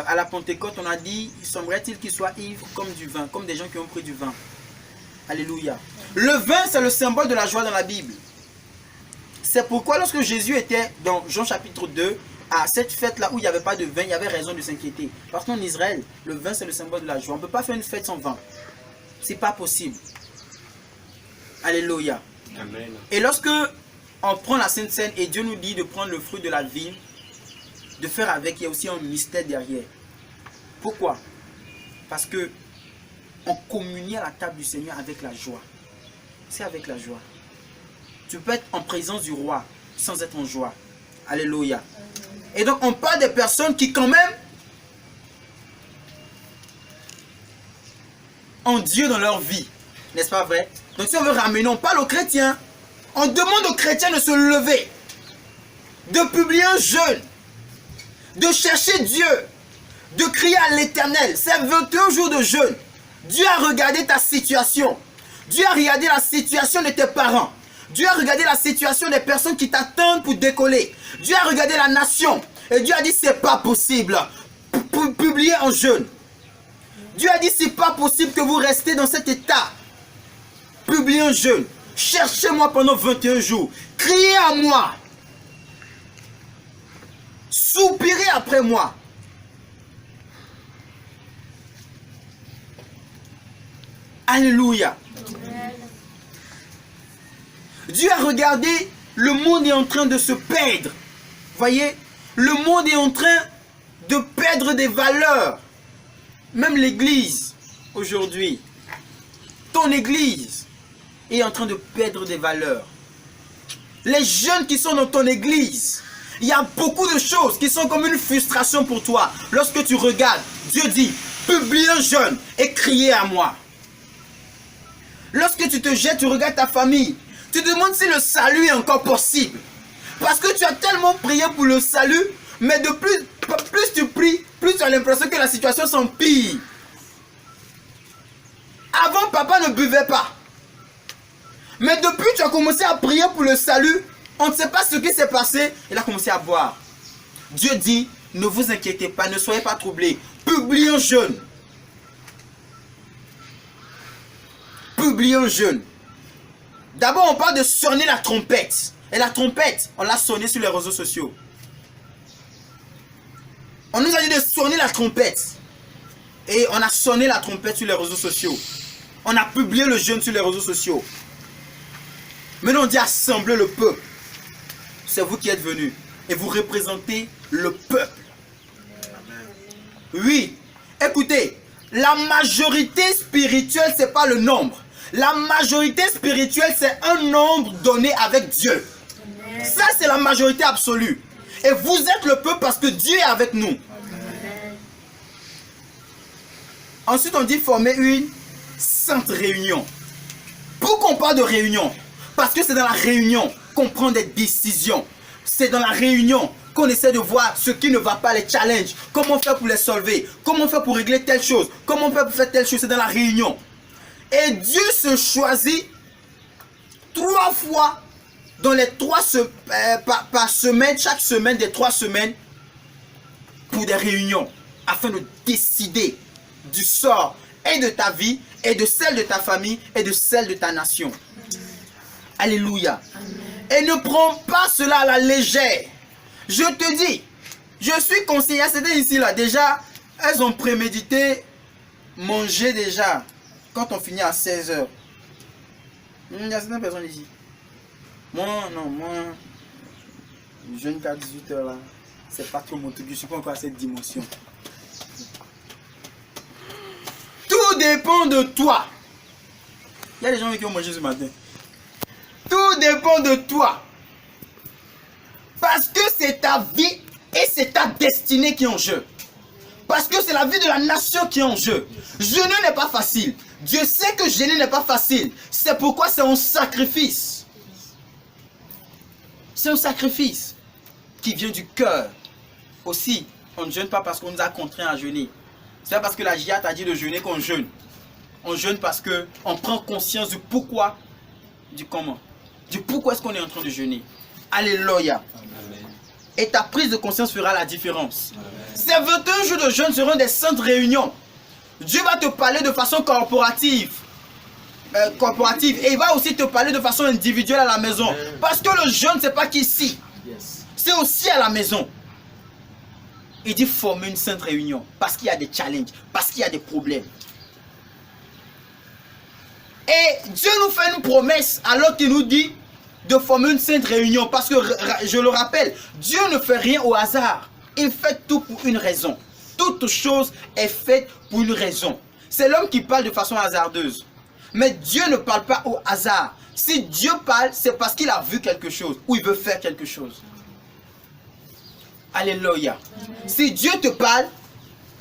à la Pentecôte, on a dit, il semblerait-il qu'ils soient ivres comme du vin, comme des gens qui ont pris du vin. Alléluia. Le vin, c'est le symbole de la joie dans la Bible. C'est pourquoi lorsque Jésus était dans Jean chapitre 2, à cette fête-là où il n'y avait pas de vin, il y avait raison de s'inquiéter. Parce qu'en Israël, le vin c'est le symbole de la joie. On ne peut pas faire une fête sans vin. C'est pas possible. Alléluia. Amen. Et lorsque on prend la Sainte Seine et Dieu nous dit de prendre le fruit de la vigne, de faire avec, il y a aussi un mystère derrière. Pourquoi? Parce que on communie à la table du Seigneur avec la joie. C'est avec la joie. Tu peux être en présence du roi sans être en joie. Alléluia. Et donc on parle des personnes qui quand même ont Dieu dans leur vie. N'est-ce pas vrai? Donc si on veut ramener, on parle aux chrétiens. On demande aux chrétiens de se lever, de publier un jeûne, de chercher Dieu, de crier à l'Éternel. C'est 21 jours de jeûne. Dieu a regardé ta situation. Dieu a regardé la situation de tes parents. Dieu a regardé la situation des personnes qui t'attendent pour décoller. Dieu a regardé la nation. Et Dieu a dit c'est pas possible. Publier en jeûne. Dieu a dit c'est pas possible que vous restez dans cet état. Publiez un jeûne. Cherchez-moi pendant 21 jours. Criez à moi. Soupirez après moi. Alléluia. Dieu a regardé, le monde est en train de se perdre. Voyez, le monde est en train de perdre des valeurs. Même l'église, aujourd'hui, ton église est en train de perdre des valeurs. Les jeunes qui sont dans ton église, il y a beaucoup de choses qui sont comme une frustration pour toi. Lorsque tu regardes, Dieu dit, publie un jeûne et criez à moi. Lorsque tu te jettes, tu regardes ta famille. Tu te demandes si le salut est encore possible. Parce que tu as tellement prié pour le salut, mais de plus tu pries, plus tu as l'impression que la situation s'empire. Avant, papa ne buvait pas. Mais depuis tu as commencé à prier pour le salut, on ne sait pas ce qui s'est passé, il a commencé à boire. Dieu dit, ne vous inquiétez pas, ne soyez pas troublés. Publiez un jeûne. Publiez un jeûne. D'abord, on parle de sonner la trompette. Et la trompette, on l'a sonnée sur les réseaux sociaux. On nous a dit de sonner la trompette. Et on a sonné la trompette sur les réseaux sociaux. On a publié le jeûne sur les réseaux sociaux. Maintenant, on dit assembler le peuple. C'est vous qui êtes venus. Et vous représentez le peuple. Oui. Écoutez, la majorité spirituelle, ce n'est pas le nombre. La majorité spirituelle, c'est un nombre donné avec Dieu. Ça, c'est la majorité absolue. Et vous êtes le peuple parce que Dieu est avec nous. Ensuite, on dit former une sainte réunion. Pourquoi on parle de réunion? Parce que c'est dans la réunion qu'on prend des décisions. C'est dans la réunion qu'on essaie de voir ce qui ne va pas, les challenges. Comment faire pour les solver? Comment faire pour régler telle chose? Comment faire pour faire telle chose? C'est dans la réunion. Et Dieu se choisit 3 fois dans les 3 par semaine, chaque semaine des 3 semaines, pour des réunions, afin de décider du sort et de ta vie, et de celle de ta famille, et de celle de ta nation. Alléluia. Et ne prends pas cela à la légère. Je te dis, je suis conseillé, c'était ici là, déjà, elles ont prémédité manger déjà. Quand on finit à 16 h, il y a certaines personnes ici. Moi, je jeûne qu'à 18 h là, c'est pas trop mon truc, je ne suis pas encore à cette dimension. Tout dépend de toi. Il y a des gens qui ont mangé ce matin. Tout dépend de toi. Parce que c'est ta vie et c'est ta destinée qui est en jeu. Parce que c'est la vie de la nation qui est en jeu. Jeûner n'est pas facile. Dieu sait que jeûner n'est pas facile. C'est pourquoi c'est un sacrifice. C'est un sacrifice qui vient du cœur. Aussi, on ne jeûne pas parce qu'on nous a contraints à jeûner. C'est pas parce que la JIA t'a dit de jeûner qu'on jeûne. On jeûne parce qu'on prend conscience du pourquoi, du comment. Du pourquoi est-ce qu'on est en train de jeûner. Alléluia. Et ta prise de conscience fera la différence. Ces 21 jours de jeûne seront des saintes réunions. Dieu va te parler de façon corporative. corporative et il va aussi te parler de façon individuelle à la maison. Parce que le jeûne, c'est pas qu'ici. C'est aussi à la maison. Il dit former une sainte réunion parce qu'il y a des challenges, parce qu'il y a des problèmes. Et Dieu nous fait une promesse alors qu'il nous dit de former une sainte réunion. Parce que, je le rappelle, Dieu ne fait rien au hasard. Il fait tout pour une raison. Toute chose est faite pour une raison. C'est l'homme qui parle de façon hasardeuse. Mais Dieu ne parle pas au hasard. Si Dieu parle, c'est parce qu'il a vu quelque chose ou il veut faire quelque chose. Alléluia. Si Dieu te parle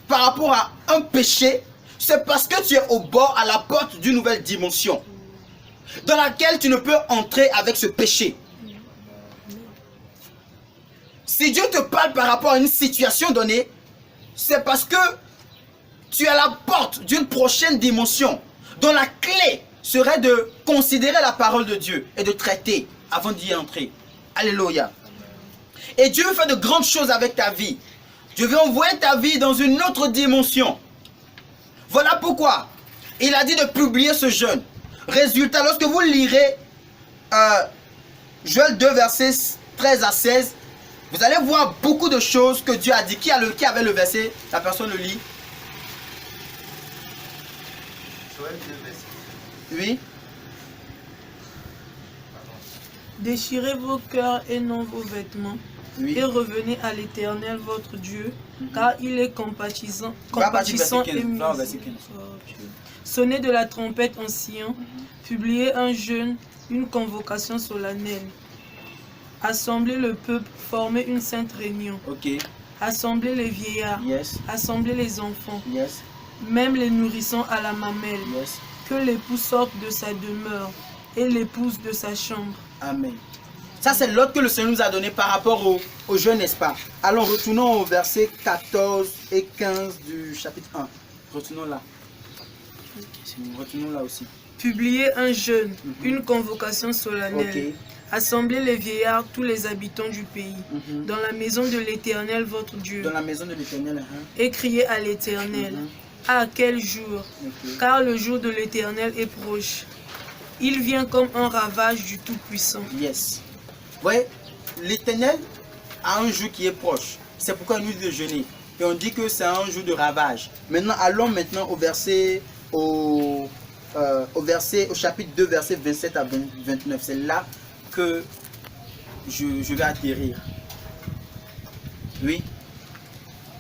par rapport à un péché, c'est parce que tu es au bord, à la porte d'une nouvelle dimension dans laquelle tu ne peux entrer avec ce péché. Si Dieu te parle par rapport à une situation donnée, c'est parce que tu es à la porte d'une prochaine dimension dont la clé serait de considérer la parole de Dieu et de traiter avant d'y entrer. Alléluia. Et Dieu veut faire de grandes choses avec ta vie. Dieu veut envoyer ta vie dans une autre dimension. Voilà pourquoi il a dit de publier ce jeûne. Résultat, lorsque vous lirez Joël 2, versets 13 à 16, vous allez voir beaucoup de choses que Dieu a dit. Qui avait le verset? La personne le lit. Joël 2, verset. Oui. Déchirez vos cœurs et non vos vêtements. Oui. Et revenez à l'Éternel votre Dieu, car il est compatissant et miséricordieux. Sonnez de la trompette en Sion, publiez un jeûne, une convocation solennelle. Assemblez le peuple, formez une sainte réunion. Ok. Assemblez les vieillards, Yes. assemblez les enfants, Yes. même les nourrissons à la mamelle. Yes. Que l'époux sorte de sa demeure et l'épouse de sa chambre. Amen. Ça, c'est l'ordre que le Seigneur nous a donné par rapport au jeûne, n'est-ce pas? Alors, retournons au verset 14 et 15 du chapitre 1. Retournons là. Retournons là aussi. Publiez un jeûne, une convocation solennelle. Ok. Assemblez les vieillards, tous les habitants du pays, dans la maison de l'Éternel votre Dieu. Dans la maison de l'Éternel. Et criez à l'Éternel. À quel jour? Ok. Car le jour de l'Éternel est proche. Il vient comme un ravage du Tout-Puissant. Yes. Vous voyez, l'Éternel a un jour qui est proche. C'est pourquoi il nous dit de jeûner. Et on dit que c'est un jour de ravage. Maintenant, allons maintenant au verset, au chapitre 2, verset 27 à 29. C'est là que je vais atterrir. Oui.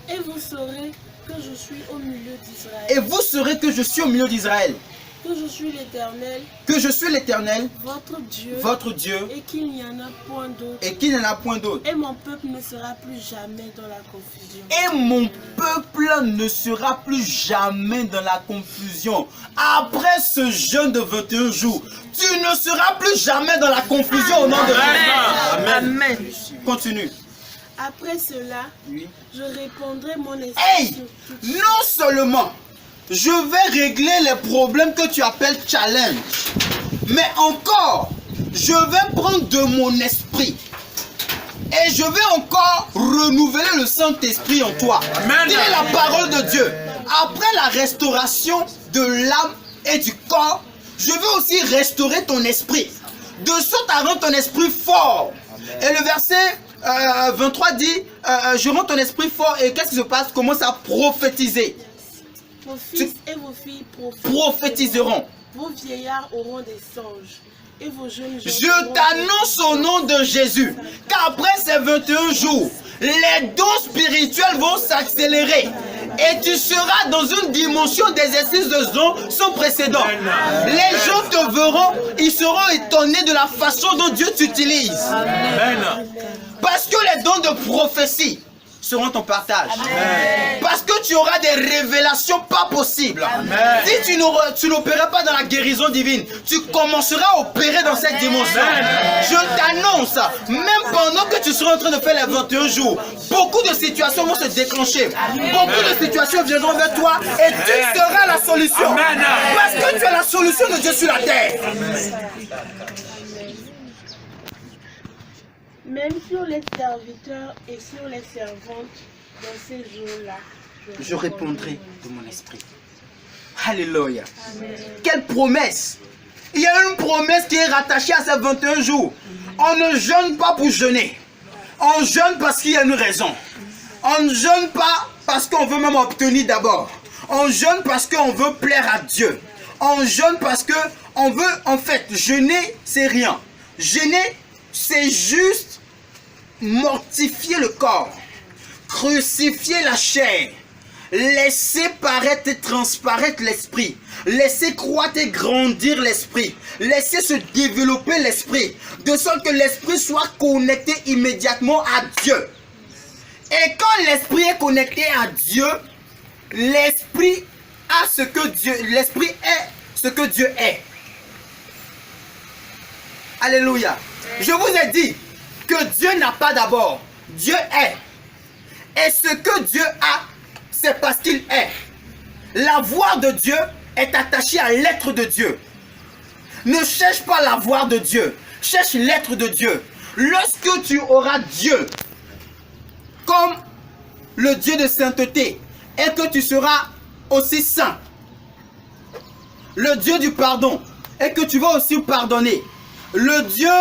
Et vous saurez que je suis au milieu d'Israël. Et vous saurez que je suis au milieu d'Israël. Que je suis l'Éternel. Que je suis l'Éternel. Votre Dieu. Votre Dieu. Et qu'il n'y en a point d'autre. Et qu'il n'y en a point d'autre. Et mon peuple ne sera plus jamais dans la confusion. Et mon peuple ne sera plus jamais dans la confusion. Après ce jeûne de 21 jours, tu ne seras plus jamais dans la confusion au nom de Jésus. Amen. Amen. Continue. Après cela, oui. Je répandrai mon esprit. Hey, non seulement je vais régler les problèmes que tu appelles challenge, mais encore, je vais prendre de mon esprit. Et je vais encore renouveler le Saint-Esprit en toi. Telle est la parole de Dieu. Après la restauration de l'âme et du corps, je veux aussi restaurer ton esprit. De sorte à rendre ton esprit fort. Et le verset 23 dit, je rends ton esprit fort. Et qu'est-ce qui se passe? Commence à prophétiser. Vos fils et vos filles prophétiseront. Vos vieillards auront des songes. Et vos jeunes gens. Je t'annonce au nom de Jésus qu'après ces 21 jours, les dons spirituels vont s'accélérer. Et tu seras dans une dimension d'exercice de dons sans précédent. Les gens te verront, ils seront étonnés de la façon dont Dieu t'utilise. Parce que les dons de prophétie seront ton partage. Amen. Parce que tu auras des révélations pas possibles. Amen. Si tu n'opérais pas dans la guérison divine, tu commenceras à opérer dans cette dimension. Amen. Je t'annonce, même pendant que tu seras en train de faire les 21 jours, beaucoup de situations vont se déclencher. Amen. Beaucoup de situations viendront vers toi et tu seras la solution. Amen. Parce que tu es la solution de Dieu sur la terre. Amen. Même sur les serviteurs et sur les servantes, dans ces jours-là, je répondrai de mon esprit. Alléluia. Quelle promesse! Il y a une promesse qui est rattachée à ces 21 jours. On ne jeûne pas pour jeûner. On jeûne parce qu'il y a une raison. On ne jeûne pas parce qu'on veut même obtenir d'abord. On jeûne parce qu'on veut plaire à Dieu. On jeûne parce qu'on veut, en fait, jeûner, c'est rien. Jeûner, c'est juste mortifier le corps, crucifier la chair, laisser paraître et transparaître l'esprit, laisser croître et grandir l'esprit, laisser se développer l'esprit, de sorte que l'esprit soit connecté immédiatement à Dieu. Et quand l'esprit est connecté à Dieu, l'esprit a ce que Dieu, l'esprit est ce que Dieu est. Alléluia. Je vous ai dit que Dieu n'a pas d'abord. Dieu est. Et ce que Dieu a, c'est parce qu'il est. La voix de Dieu est attachée à l'être de Dieu. Ne cherche pas la voix de Dieu. Cherche l'être de Dieu. Lorsque tu auras Dieu comme le Dieu de sainteté et que tu seras aussi saint, le Dieu du pardon, et que tu vas aussi pardonner, le Dieu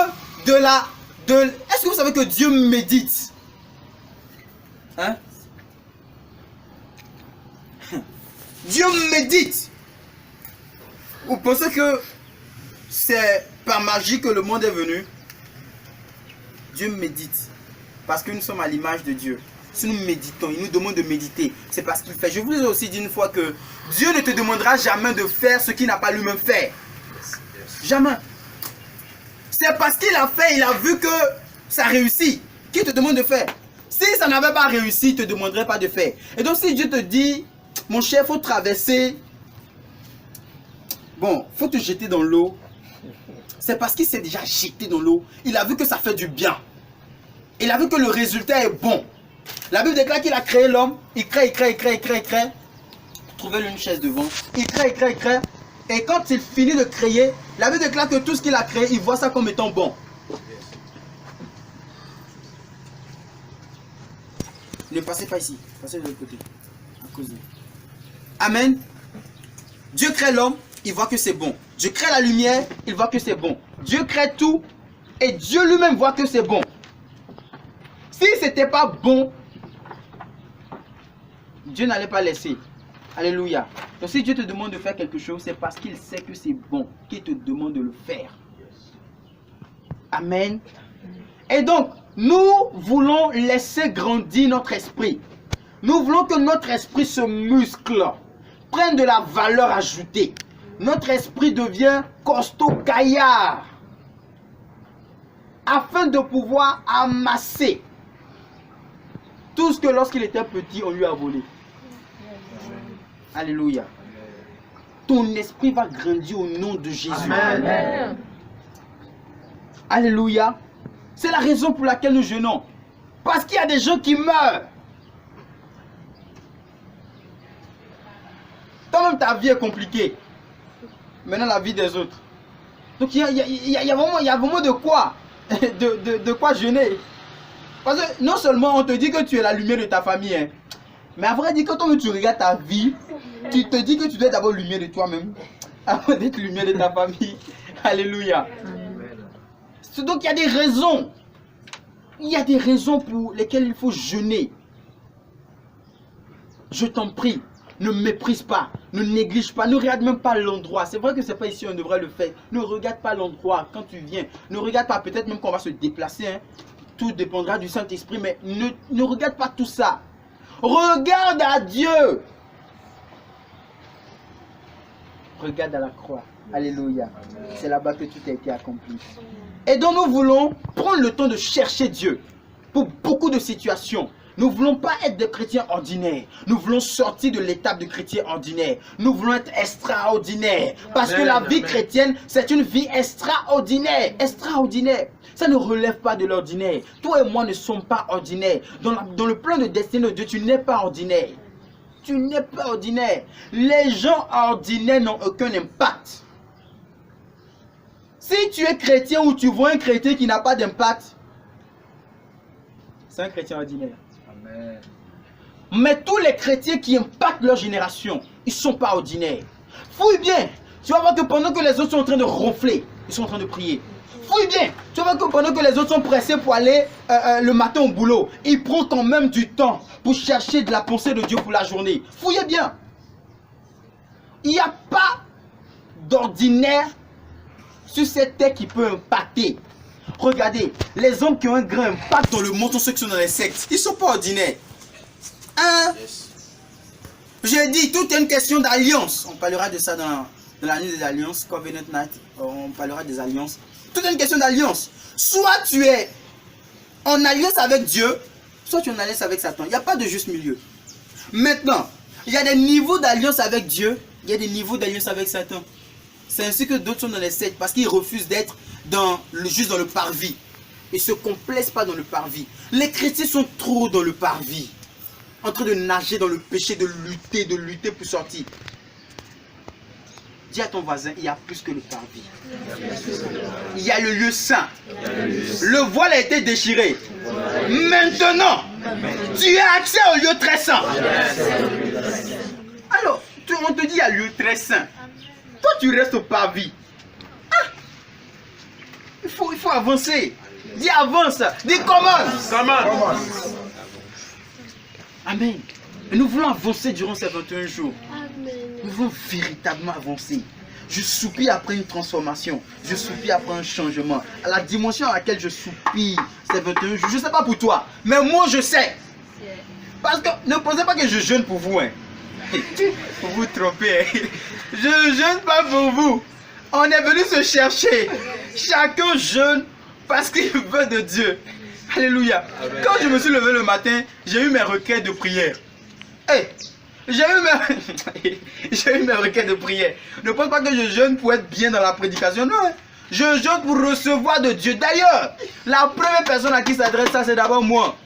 de la... Est-ce que vous savez que Dieu médite? Hein? Dieu médite. Vous pensez que c'est par magie que le monde est venu? Dieu médite. Parce que nous sommes à l'image de Dieu. Si nous méditons, il nous demande de méditer. C'est parce qu'il fait. Je vous ai aussi dit une fois que Dieu ne te demandera jamais de faire ce qu'il n'a pas lui-même fait. Jamais. C'est parce qu'il a fait, il a vu que ça réussit, qu'il te demande de faire. Si ça n'avait pas réussi, il ne te demanderait pas de faire. Et donc si Dieu te dit, mon cher, il faut traverser, bon, il faut te jeter dans l'eau, c'est parce qu'il s'est déjà jeté dans l'eau. Il a vu que ça fait du bien. Il a vu que le résultat est bon. La Bible déclare qu'il a créé l'homme, il crée. Trouvez-lui une chaise devant. Il crée. Et quand il finit de créer, la Bible déclare que tout ce qu'il a créé, il voit ça comme étant bon. Ne passez pas ici, passez de l'autre côté. À cause de... Amen. Dieu crée l'homme, il voit que c'est bon. Dieu crée la lumière, il voit que c'est bon. Dieu crée tout et Dieu lui-même voit que c'est bon. Si ce n'était pas bon, Dieu n'allait pas laisser. Alléluia. Donc si Dieu te demande de faire quelque chose, c'est parce qu'il sait que c'est bon, qu'il te demande de le faire. Amen. Et donc, nous voulons laisser grandir notre esprit. Nous voulons que notre esprit se muscle, prenne de la valeur ajoutée. Notre esprit devient costaud, gaillard, afin de pouvoir amasser tout ce que lorsqu'il était petit, on lui a volé. Alléluia. Ton esprit va grandir au nom de Jésus. Amen. Alléluia. C'est la raison pour laquelle nous jeûnons. Parce qu'il y a des gens qui meurent. Toi-même, ta vie est compliquée. Maintenant, la vie des autres. Donc, il y a vraiment de quoi. De quoi jeûner. Parce que non seulement on te dit que tu es la lumière de ta famille, hein, mais à vrai dire, quand tu regardes ta vie, tu te dis que tu dois être d'abord lumière de toi-même, avant d'être lumière de ta famille. Alléluia. Donc il y a des raisons. Il y a des raisons pour lesquelles il faut jeûner. Je t'en prie, ne méprise pas, ne néglige pas, ne regarde même pas l'endroit. C'est vrai que c'est pas ici on devrait le faire. Ne regarde pas l'endroit quand tu viens. Ne regarde pas, peut-être même qu'on va se déplacer. Hein. Tout dépendra du Saint-Esprit, mais ne regarde pas tout ça. Regarde à Dieu. Regarde à la croix. Alléluia. C'est là-bas que tout a été accompli. Et donc nous voulons prendre le temps de chercher Dieu pour beaucoup de situations. Nous ne voulons pas être des chrétiens ordinaires. Nous voulons sortir de l'étape de chrétien ordinaire. Nous voulons être extraordinaires. Parce que la vie chrétienne, c'est une vie extraordinaire. Extraordinaire. Ça ne relève pas de l'ordinaire. Toi et moi ne sommes pas ordinaires. Dans le plan de destinée de Dieu, tu n'es pas ordinaire. Tu n'es pas ordinaire. Les gens ordinaires n'ont aucun impact. Si tu es chrétien ou tu vois un chrétien qui n'a pas d'impact, c'est un chrétien ordinaire. Amen. Mais tous les chrétiens qui impactent leur génération, ils ne sont pas ordinaires. Fouille bien. Tu vas voir que pendant que les autres sont en train de ronfler, ils sont en train de prier. Fouille bien. Tu vas voir que pendant que les autres sont pressés pour aller le matin au boulot, il prend quand même du temps pour chercher de la pensée de Dieu pour la journée. Fouillez bien. Il n'y a pas d'ordinaire sur cette terre qui peut impacter. Regardez, les hommes qui ont un grand impact dans le monde sont ceux qui sont dans les sectes. Ils ne sont pas ordinaires. Hein? J'ai dit, tout est une question d'alliance. On parlera de ça dans la nuit des alliances, Covenant Night. On parlera des alliances. Tout est une question d'alliance. Soit tu es en alliance avec Dieu, soit tu es en alliance avec Satan. Il n'y a pas de juste milieu. Maintenant, il y a des niveaux d'alliance avec Dieu, il y a des niveaux d'alliance avec Satan. C'est ainsi que d'autres sont dans les sectes parce qu'ils refusent d'être juste dans le parvis. Ils ne se complaisent pas dans le parvis. Les chrétiens sont trop dans le parvis, en train de nager dans le péché, de lutter pour sortir. Dis à ton voisin, il y a plus que le parvis. Il y a le lieu saint. Le voile a été déchiré. Maintenant, tu as accès au lieu très saint. Alors, on te dit il y a le lieu très saint. Toi, tu restes au parvis. Ah, il faut avancer. Dis avance. Dis commence. Amen. Et nous voulons avancer durant ces 21 jours. Nous voulons véritablement avancer. Je soupire après une transformation. Je soupire après un changement. À la dimension à laquelle je soupire ces 21 jours. Je ne sais pas pour toi, mais moi je sais. Parce que ne pensez pas que je jeûne pour vous. Hein. Pour vous tromper. Hein. Je ne jeûne pas pour vous. On est venu se chercher. Chacun jeûne parce qu'il veut de Dieu. Alléluia. Quand je me suis levé le matin, j'ai eu mes requêtes de prière. Hey, j'ai eu mes requêtes de prière. Ne pense pas que je jeûne pour être bien dans la prédication. Non, je jeûne pour recevoir de Dieu. D'ailleurs, la première personne à qui s'adresse ça, c'est d'abord moi.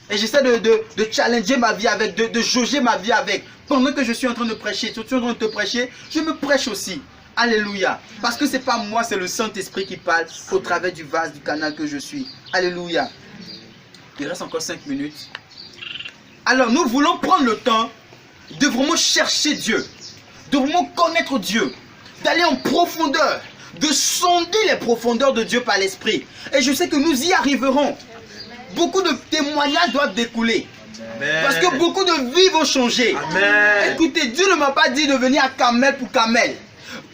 Et j'essaie de challenger ma vie avec, de jauger ma vie avec. Pendant que je suis en train de prêcher, tu es en train de te prêcher, je me prêche aussi. Alléluia. Parce que ce n'est pas moi, c'est le Saint-Esprit qui parle au travers du vase, du canal que je suis. Alléluia. Il reste encore 5 minutes. Alors nous voulons prendre le temps de vraiment chercher Dieu, de vraiment connaître Dieu, d'aller en profondeur, de sonder les profondeurs de Dieu par l'Esprit. Et je sais que nous y arriverons. Beaucoup de témoignages doivent découler. Amen. Parce que beaucoup de vies vont changer. Amen. Écoutez, Dieu ne m'a pas dit de venir à Carmel pour Carmel.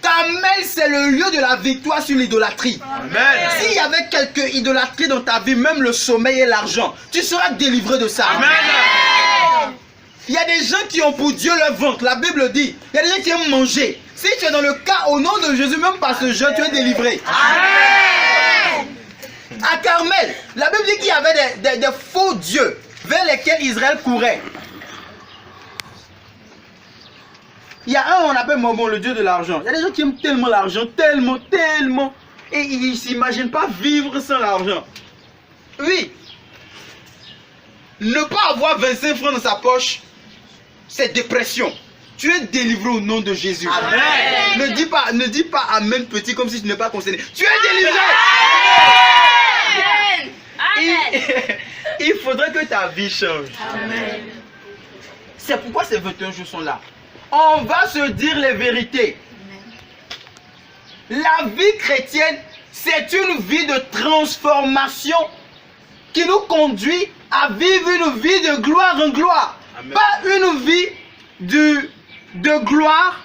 Carmel, c'est le lieu de la victoire sur l'idolâtrie. S'il y avait quelque idolâtrie dans ta vie, même le sommeil et l'argent, tu seras délivré de ça. Amen. Il y a des gens qui ont pour Dieu leur ventre. La Bible dit, il y a des gens qui aiment manger. Si tu es dans le cas, au nom de Jésus, même par ce jeûne, tu es délivré. Amen. À Carmel, la Bible dit qu'il y avait des faux dieux vers lesquels Israël courait. Il y a un, on appelle Momon, le dieu de l'argent. Il y a des gens qui aiment tellement l'argent, tellement, et ils ne s'imaginent pas vivre sans l'argent. Oui. Ne pas avoir 25 francs dans sa poche, c'est dépression. Tu es délivré au nom de Jésus. Amen. Ne dis pas Amen petit comme si tu n'es pas concerné. Tu es délivré. Amen. Il faudrait que ta vie change. C'est pourquoi ces 21 jours sont là. On va se dire les vérités. La vie chrétienne, c'est une vie de transformation qui nous conduit à vivre une vie de gloire en gloire. Amen. Pas une vie de gloire,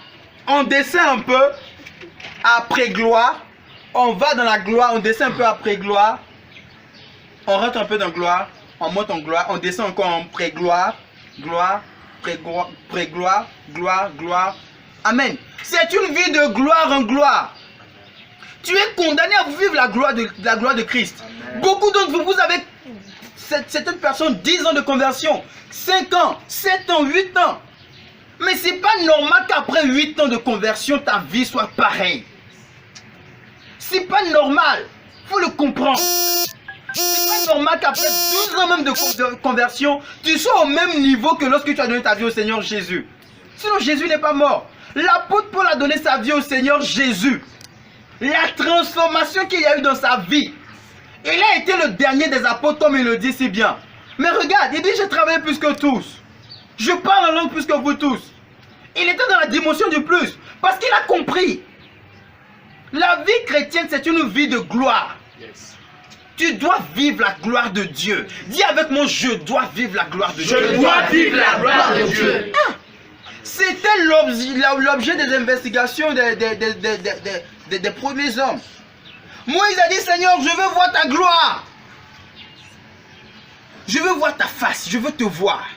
on descend un peu après gloire, on va dans la gloire, on descend un peu après gloire, on rentre un peu dans gloire, on monte en gloire, on descend encore en pré-gloire, gloire, pré-gloire, gloire. Amen. C'est une vie de gloire en gloire. Tu es condamné à vivre la gloire de Christ. Amen. Beaucoup d'entre vous, vous avez certaines personnes 10 ans de conversion, 5 ans, 7 ans, 8 ans. Mais c'est pas normal qu'après 8 ans de conversion, ta vie soit pareille. C'est pas normal. Faut le comprendre. C'est pas normal qu'après 12 ans même de conversion, tu sois au même niveau que lorsque tu as donné ta vie au Seigneur Jésus. Sinon Jésus n'est pas mort. L'apôtre Paul a donné sa vie au Seigneur Jésus. La transformation qu'il y a eu dans sa vie. Il a été le dernier des apôtres comme il le dit si bien. Mais regarde, il dit j'ai travaillé plus que tous. Je parle en langue plus que vous tous. Il était dans la dimension du plus. Parce qu'il a compris La vie chrétienne, c'est une vie de gloire. Tu dois vivre la gloire de Dieu. Dis avec moi, je dois vivre la gloire de Dieu. Je dois vivre la gloire de Dieu. C'était l'objet des investigations des premiers hommes. Moïse a dit, Seigneur, je veux voir ta gloire. Je veux voir ta face, je veux te voir.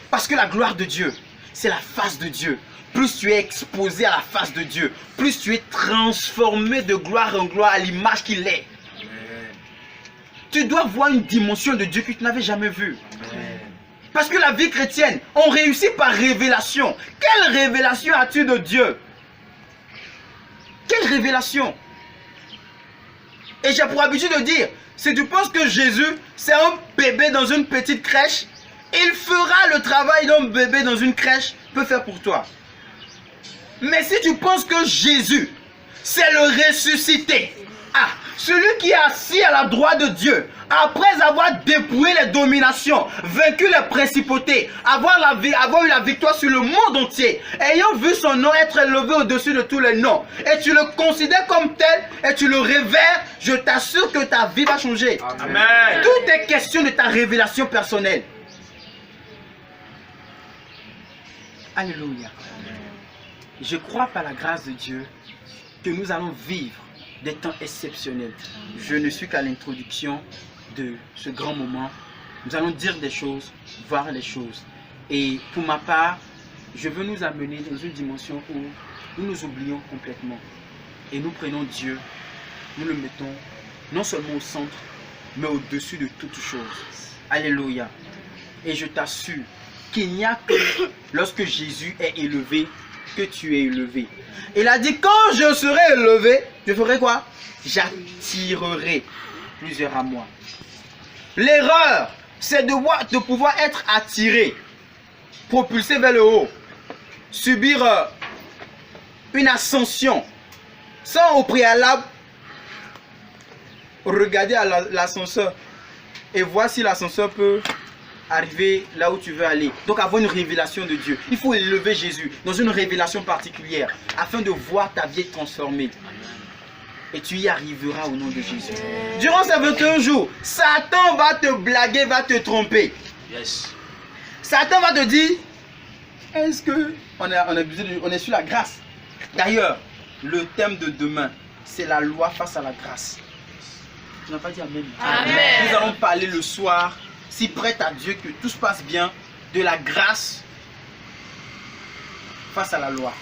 Parce que la gloire de Dieu, c'est la face de Dieu. Plus tu es exposé à la face de Dieu, plus tu es transformé de gloire en gloire à l'image qu'il est. Tu dois voir une dimension de Dieu que tu n'avais jamais vue. Parce que la vie chrétienne, on réussit par révélation. Quelle révélation as-tu de Dieu? Quelle révélation? Et j'ai pour habitude de dire, si tu penses que Jésus, c'est un bébé dans une petite crèche, il fera le travail d'un bébé dans une crèche peut faire pour toi. Mais si tu penses que Jésus, c'est le ressuscité, celui qui est assis à la droite de Dieu, après avoir dépouillé les dominations, vaincu les principautés, avoir eu la victoire sur le monde entier, ayant vu son nom être élevé au-dessus de tous les noms, et tu le considères comme tel, et tu le révères, je t'assure que ta vie va changer. Amen. Tout est question de ta révélation personnelle. Alléluia. Je crois par la grâce de Dieu que nous allons vivre des temps exceptionnels. Je ne suis qu'à l'introduction de ce grand moment. Nous allons dire des choses, voir les choses. Et pour ma part, je veux nous amener dans une dimension où nous nous oublions complètement. Et nous prenons Dieu, nous le mettons non seulement au centre, mais au-dessus de toutes choses. Alléluia. Et je t'assure qu'il n'y a que lorsque Jésus est élevé que tu es élevé. Il a dit, quand je serai élevé, je ferai quoi? J'attirerai plusieurs à moi. L'erreur, c'est de pouvoir être attiré, propulsé vers le haut, subir une ascension, sans au préalable regarder à l'ascenseur et voir si l'ascenseur peut arriver là où tu veux aller. Donc avoir une révélation de Dieu. Il faut élever Jésus dans une révélation particulière afin de voir ta vie transformée. Et tu y arriveras au nom de Jésus. Durant ces 21 jours, Satan va te blaguer, va te tromper. Satan va te dire, est-ce que on est sur la grâce? D'ailleurs, le thème de demain, c'est la loi face à la grâce. Tu n'as pas dit amen. Amen. Nous allons parler le soir, si prête à Dieu, que tout se passe bien, de la grâce face à la loi.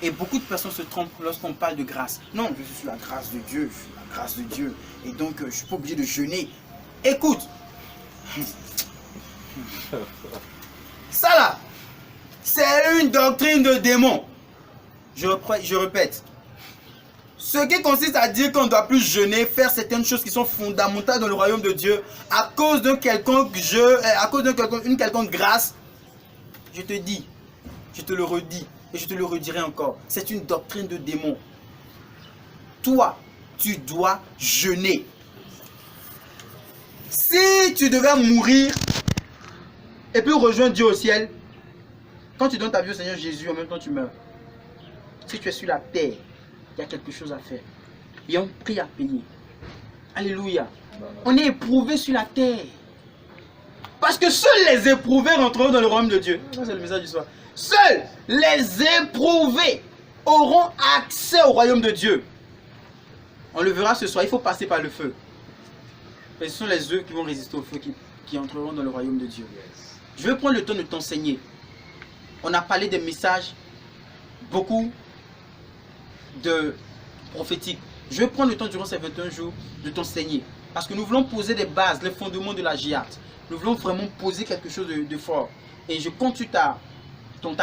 Et beaucoup de personnes se trompent lorsqu'on parle de grâce. Non, je suis sous la grâce de Dieu, je suis sous la grâce de Dieu. Et donc, je ne suis pas obligé de jeûner. Écoute, ça là, c'est une doctrine de démon. Je répète. Ce qui consiste à dire qu'on ne doit plus jeûner, faire certaines choses qui sont fondamentales dans le royaume de Dieu à cause d'un quelconque jeu, à cause d'une quelconque grâce, je te dis, je te le redis et je te le redirai encore, c'est une doctrine de démon. Toi, tu dois jeûner. Si tu devais mourir et puis rejoindre Dieu au ciel, quand tu donnes ta vie au Seigneur Jésus, en même temps tu meurs. Si tu es sur la terre, il y a quelque chose à faire. Il y a un prix à payer. Alléluia. On est éprouvé sur la terre. Parce que seuls les éprouvés rentreront dans le royaume de Dieu. Ça, c'est le message du soir. Seuls les éprouvés auront accès au royaume de Dieu. On le verra ce soir, il faut passer par le feu. Et ce sont les œufs qui vont résister au feu qui entreront dans le royaume de Dieu. Je vais prendre le temps de t'enseigner. On a parlé des messages, beaucoup de prophétique. Je vais prendre le temps durant ces 21 jours de t'enseigner. Parce que nous voulons poser des bases, les fondements de la jihad. Nous voulons vraiment poser quelque chose de fort. Et je compte sur ta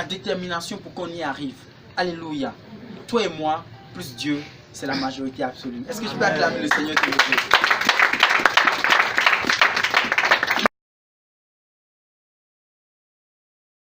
détermination pour qu'on y arrive. Alléluia. Toi et moi, plus Dieu, c'est la majorité absolue. Est-ce que je peux acclamer le Seigneur s'il vous plaît?